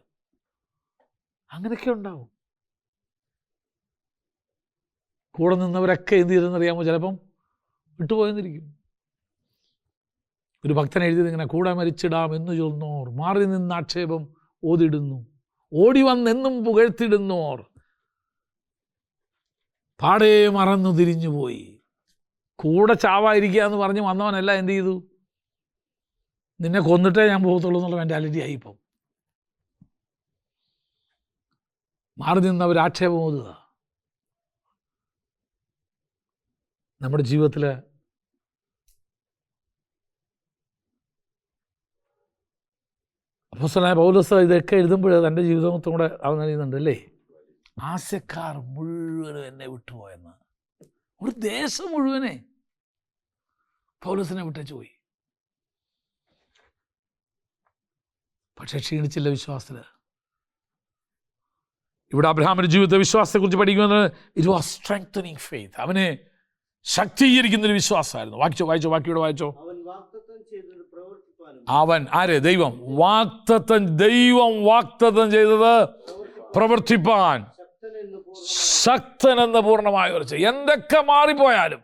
A: അങ്ങനെയൊക്കെ ഉണ്ടാവും. കൂടെ നിന്നവരൊക്കെ എന്ത് ചെയ്തെന്നറിയാമോ? ചിലപ്പം വിട്ടുപോയെന്നിരിക്കും. ഒരു ഭക്തൻ എഴുതിയത് ഇങ്ങനെ, കൂടെ മരിച്ചിടാം എന്ന് ചൊന്നോർ മാറി നിന്ന് ആക്ഷേപം ഓതിടുന്നു, ഓടി വന്നെന്നും പുകഴ്ത്തിടുന്നോർ പാടേ മറന്നു തിരിഞ്ഞുപോയി. കൂടെ ചാവായിരിക്കുക എന്ന് പറഞ്ഞ് വന്നവനല്ല എന്ത് ചെയ്തു? നിന്നെ കൊന്നിട്ടേ ഞാൻ പോകത്തുള്ളൂ എന്നുള്ള മെൻറ്റാലിറ്റി ആയി. ഇപ്പം മാറി നിന്നവർ ആക്ഷേപം ഓതുക. നമ്മുടെ ജീവിതത്തിൽ അപ്പോസ്തലനായ പൗലോസ് ഇതൊക്കെ എഴുതുമ്പോൾ തൻ്റെ ജീവിതത്തും കൂടെ അവൻ അറിയുന്നുണ്ട് അല്ലേ? ആസ്യക്കാർ മുഴുവനും എന്നെ വിട്ടുപോയെന്ന്. ഒരു ദേശം മുഴുവനെ പൗലോസിനെ വിട്ടേച്ചു പോയി. പക്ഷെ ക്ഷീണിച്ചില്ല വിശ്വാസത്തിൽ. ഇവിടെ അബ്രഹാമിൻ്റെ ജീവിതത്തെ വിശ്വാസത്തെക്കുറിച്ച് പഠിക്കുന്നത് ഇറ്റ് വാസ് സ്ട്രെങ്തനിങ് ഫെയ്ത്ത്. അവനെ ശക്തീകരിക്കുന്നൊരു വിശ്വാസമായിരുന്നു. ബാക്കിയോടെ വായിച്ചോ. അവൻ ആര്? ദൈവം വാഗ്ദത്തം ചെയ്തത് പ്രവർത്തിപ്പാൻ ശക്തൻ എന്ന് പൂർണ്ണമായി ഉറച്ചു. എന്തൊക്കെ മാറിപ്പോയാലും,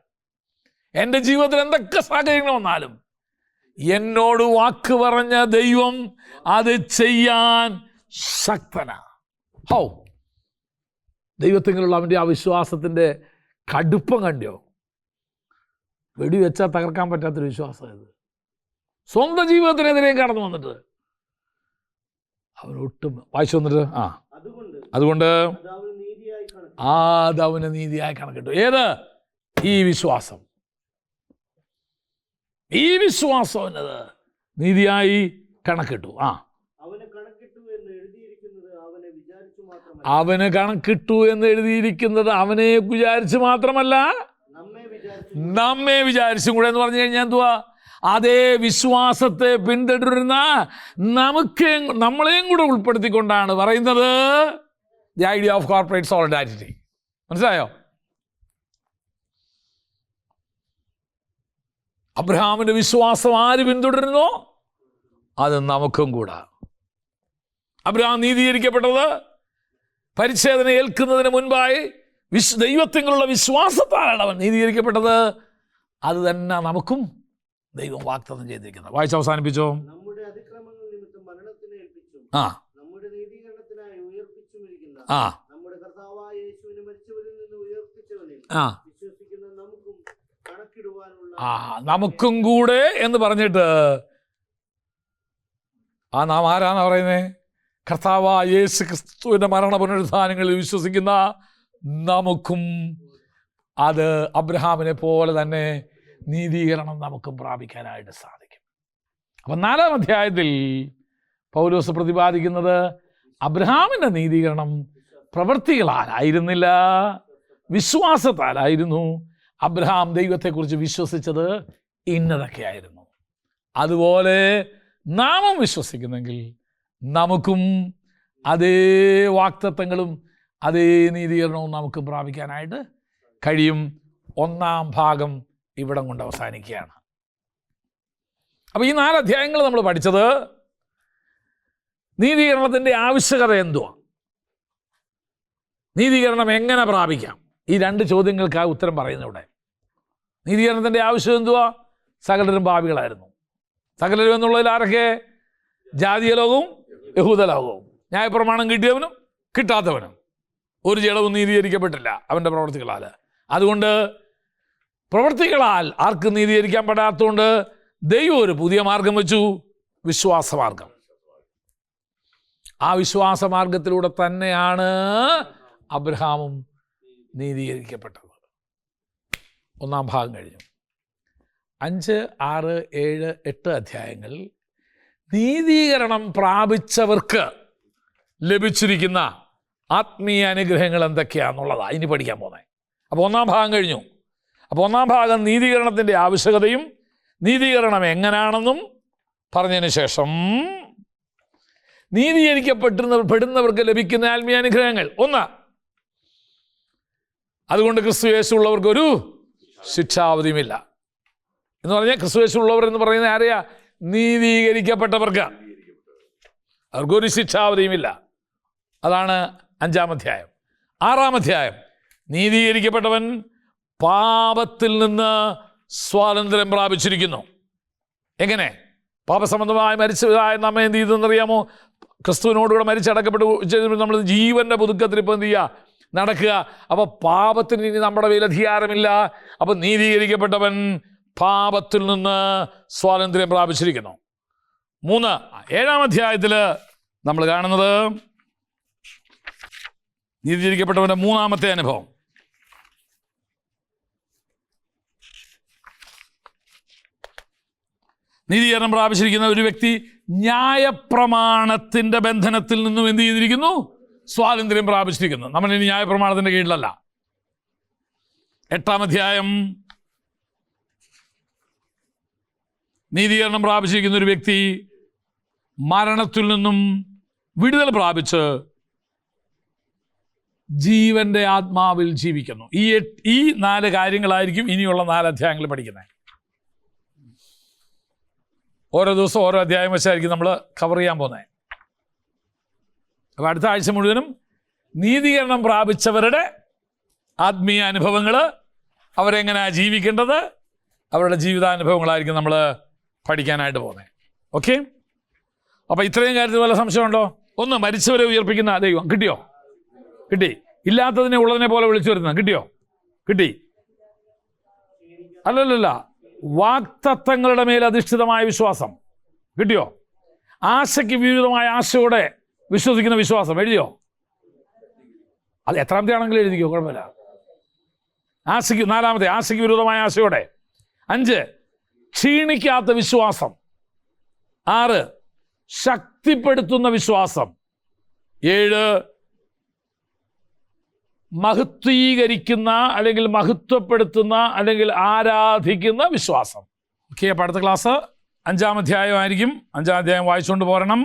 A: എൻ്റെ ജീവിതത്തിൽ എന്തൊക്കെ സാഹചര്യങ്ങൾ വന്നാലും, എന്നോട് വാക്ക് പറഞ്ഞ ദൈവം അത് ചെയ്യാൻ ശക്തനാ. ഹൗ ദൈവത്തിലുള്ള അവൻ്റെ ആ വിശ്വാസത്തിൻ്റെ കടുപ്പം കണ്ടോ? വെടിവെച്ചാൽ തകർക്കാൻ പറ്റാത്തൊരു വിശ്വാസം ഇത്. സ്വന്തം ജീവിതത്തിനെതിരെ കടന്നു വന്നിട്ട് അവനൊട്ടും വായിച്ചു വന്നിട്ട് അതുകൊണ്ട് അതവന് നീതിയായി കണക്കിട്ടു. ഏത്? ഈ വിശ്വാസം എന്നത് നീതിയായി കണക്കിട്ടു. അവന് കണക്കിട്ടു എന്ന് എഴുതിയിരിക്കുന്നത് അവനെ വിചാരിച്ച് മാത്രമല്ല, നമ്മെ വിചാരിച്ചും കൂടെ എന്ന് പറഞ്ഞു കഴിഞ്ഞാൽ എന്തുവാ? അതേ വിശ്വാസത്തെ പിന്തുടരുന്ന നമ്മളെയും കൂടെ ഉൾപ്പെടുത്തിക്കൊണ്ടാണ് പറയുന്നത് the idea of corporate solidarity. മനസ്സിലായോ? അബ്രഹാമിൻ്റെ വിശ്വാസം ആര് പിന്തുടരുന്നോ അത് നമുക്കും കൂടാ. അബ്രഹാം നീതീകരിക്കപ്പെട്ടത് പരിച്ഛേദന ഏൽക്കുന്നതിന് മുൻപായി ദൈവത്തിലുള്ള വിശ്വാസത്താലാണ് അവൻ നീതീകരിക്കപ്പെട്ടത്. അത് തന്നെ നമുക്കും ദൈവം വാഗ്ദത്തം ചെയ്തിരിക്കുന്നത്. വായിച്ച് അവസാനിപ്പിച്ചോ. നമുക്കും കൂടെ എന്ന് പറഞ്ഞിട്ട് നാം ആരാന്നാ പറയുന്നേ? കർത്താവായ യേശു ക്രിസ്തുവിൻ്റെ മരണ പുനരുത്ഥാനങ്ങളിൽ വിശ്വസിക്കുന്ന നമുക്കും അത് അബ്രഹാമിനെ പോലെ തന്നെ നീതീകരണം നമുക്കും പ്രാപിക്കാനായിട്ട് സാധിക്കും. അപ്പം 4-ാം അധ്യായത്തിൽ പൗലോസ് പ്രതിപാദിക്കുന്നത് അബ്രഹാമിൻ്റെ നീതീകരണം പ്രവൃത്തികളാലായിരുന്നില്ല, വിശ്വാസത്താലായിരുന്നു. അബ്രഹാം ദൈവത്തെക്കുറിച്ച് വിശ്വസിച്ചത് ഇന്നതൊക്കെയായിരുന്നു. അതുപോലെ നാമും വിശ്വസിക്കുന്നെങ്കിൽ നമുക്കും അതേ വാഗ്ദത്തങ്ങളും അതേ നീതീകരണവും നമുക്ക് പ്രാപിക്കാനായിട്ട് കഴിയും. 1-ാം ഭാഗം ഇവിടം കൊണ്ട് അവസാനിക്കുകയാണ്. അപ്പോൾ ഈ 4 അധ്യായങ്ങൾ നമ്മൾ പഠിച്ചത് നീതീകരണത്തിൻ്റെ ആവശ്യകത എന്തുവാ, നീതീകരണം എങ്ങനെ പ്രാപിക്കാം, ഈ 2 ചോദ്യങ്ങൾക്ക് ഉത്തരം പറയുന്നു ഇവിടെ. നീതീകരണത്തിൻ്റെ ആവശ്യം എന്തുവാ? സകലരും പാപികളായിരുന്നു. സകലരും എന്നുള്ളതിൽ ആരൊക്കെ? ജാതീയ ലോകവും യഹൂദ ലോകവും. ന്യായപ്രമാണം കിട്ടിയവനും കിട്ടാത്തവനും ഒരു ജഡവും നീതീകരിക്കപ്പെട്ടില്ല അവൻ്റെ പ്രവൃത്തികളാൽ. അതുകൊണ്ട് പ്രവൃത്തികളാൽ ആർക്കും നീതീകരിക്കാൻ പെടാത്തതുകൊണ്ട് ദൈവം ഒരു പുതിയ മാർഗം വെച്ചു, വിശ്വാസമാർഗം. ആ വിശ്വാസമാർഗത്തിലൂടെ തന്നെയാണ് അബ്രഹാമും നീതീകരിക്കപ്പെട്ടത്. 1-ാം ഭാഗം കഴിഞ്ഞു. 5, 6, 7, 8 അധ്യായങ്ങൾ നീതീകരണം പ്രാപിച്ചവർക്ക് ലഭിച്ചിരിക്കുന്ന ആത്മീയ അനുഗ്രഹങ്ങൾ എന്തൊക്കെയാണെന്നുള്ളതാണ് ഇനി പഠിക്കാൻ പോകുന്നത്. അപ്പോൾ 1-ാം ഭാഗം കഴിഞ്ഞു. അപ്പോൾ 1-ാം ഭാഗം നീതീകരണത്തിൻ്റെ ആവശ്യകതയും നീതീകരണം എങ്ങനെയാണെന്നും പറഞ്ഞതിന് ശേഷം നീതീകരിക്കപ്പെടുന്നവർക്ക് ലഭിക്കുന്ന ആത്മീയ അനുഗ്രഹങ്ങൾ. 1, അതുകൊണ്ട് ക്രിസ്തു യേശുള്ളവർക്കൊരു ശിക്ഷാവധിയുമില്ല എന്ന് പറഞ്ഞാൽ, ക്രിസ്തു യേശുള്ളവർ എന്ന് പറയുന്നത് ആരെയാ? നീതീകരിക്കപ്പെട്ടവർക്ക്. അവർക്കൊരു ശിക്ഷാവധിയുമില്ല. അതാണ് 5-ാം അധ്യായം. 6-ാം അധ്യായം നീതീകരിക്കപ്പെട്ടവൻ പാപത്തിൽ നിന്ന് സ്വാതന്ത്ര്യം പ്രാപിച്ചിരിക്കുന്നു. എങ്ങനെ? പാപസംബന്ധമായി മരിച്ചതായ നമ്മെ എന്ത് ചെയ്തെന്നറിയാമോ? ക്രിസ്തുവിനോടുകൂടെ മരിച്ചടക്കപ്പെട്ട് നമ്മൾ ജീവൻ്റെ പുതുക്കത്തിൽ ഇപ്പോൾ എന്ത് ചെയ്യുക? നടക്കുക. അപ്പോൾ പാപത്തിന് ഇനി നമ്മുടെ മേൽ അധികാരമില്ല. അപ്പോൾ നീതീകരിക്കപ്പെട്ടവൻ പാപത്തിൽ നിന്ന് സ്വാതന്ത്ര്യം പ്രാപിച്ചിരിക്കുന്നു. 3, 7-ാം അധ്യായത്തിൽ നമ്മൾ കാണുന്നത് നീതീകരിക്കപ്പെട്ടവൻ്റെ 3-ാമത്തെ അനുഭവം. നീതീകരണം പ്രാപിച്ചിരിക്കുന്ന ഒരു വ്യക്തി ന്യായപ്രമാണത്തിൻ്റെ ബന്ധനത്തിൽ നിന്നും എന്ത് ചെയ്തിരിക്കുന്നു? സ്വാതന്ത്ര്യം പ്രാപിച്ചിരിക്കുന്നു. നമ്മൾ ഇനി ന്യായപ്രമാണത്തിൻ്റെ കീഴിലല്ല. 8-ാം അധ്യായം നീതീകരണം പ്രാപിച്ചിരിക്കുന്ന ഒരു വ്യക്തി മരണത്തിൽ നിന്നും വിടുതൽ പ്രാപിച്ച് ജീവന്റെ ആത്മാവിൽ ജീവിക്കുന്നു. ഈ 4 കാര്യങ്ങളായിരിക്കും ഇനിയുള്ള 4 അധ്യായങ്ങൾ പഠിക്കുന്നത്. ഓരോ ദിവസം ഓരോ അധ്യായം വെച്ചായിരിക്കും നമ്മൾ കവർ ചെയ്യാൻ പോകുന്നത്. അപ്പോൾ അടുത്ത ആഴ്ച മുഴുവനും നീതീകരണം പ്രാപിച്ചവരുടെ ആത്മീയ അനുഭവങ്ങൾ, അവരെങ്ങനെയാണ് ജീവിക്കേണ്ടത്, അവരുടെ ജീവിതാനുഭവങ്ങളായിരിക്കും നമ്മൾ പഠിക്കാനായിട്ട് പോകുന്നത്. ഓക്കെ? അപ്പോൾ ഇത്രയും കാര്യത്തിൽ വല്ല സംശയമുണ്ടോ? 1, മരിച്ചവരെ ഉയർപ്പിക്കുന്ന ദൈവം കിട്ടിയോ? കിട്ടി. ഇല്ലാത്തതിനെ ഉള്ളതിനെ പോലെ വിളിച്ചു വരുന്നത് കിട്ടിയോ? കിട്ടി. അല്ലല്ല, വാക്തത്വങ്ങളുടെ മേൽ അധിഷ്ഠിതമായ വിശ്വാസം കിട്ടിയോ? ആശയ്ക്ക് വിരുദ്ധമായ ആശയോടെ വിശ്വസിക്കുന്ന വിശ്വാസം എഴുതിയോ? അത് എത്രാമത്തെ ആണെങ്കിലും എഴുതിക്കോ, കുഴപ്പമില്ല. 4-ാമത്തെ ആശയ്ക്ക് വിരുദ്ധമായ ആശയോടെ. 5, ക്ഷീണിക്കാത്ത വിശ്വാസം. 6, ശക്തിപ്പെടുത്തുന്ന വിശ്വാസം. 7, മഹത്വീകരിക്കുന്ന അല്ലെങ്കിൽ മഹത്വപ്പെടുത്തുന്ന അല്ലെങ്കിൽ ആരാധിക്കുന്ന വിശ്വാസം. ഓക്കെ, അപ്പോൾ അടുത്ത ക്ലാസ് 5-ാം അധ്യായമായിരിക്കും. 5-ാം അധ്യായം വായിച്ചുകൊണ്ട് പോരണം.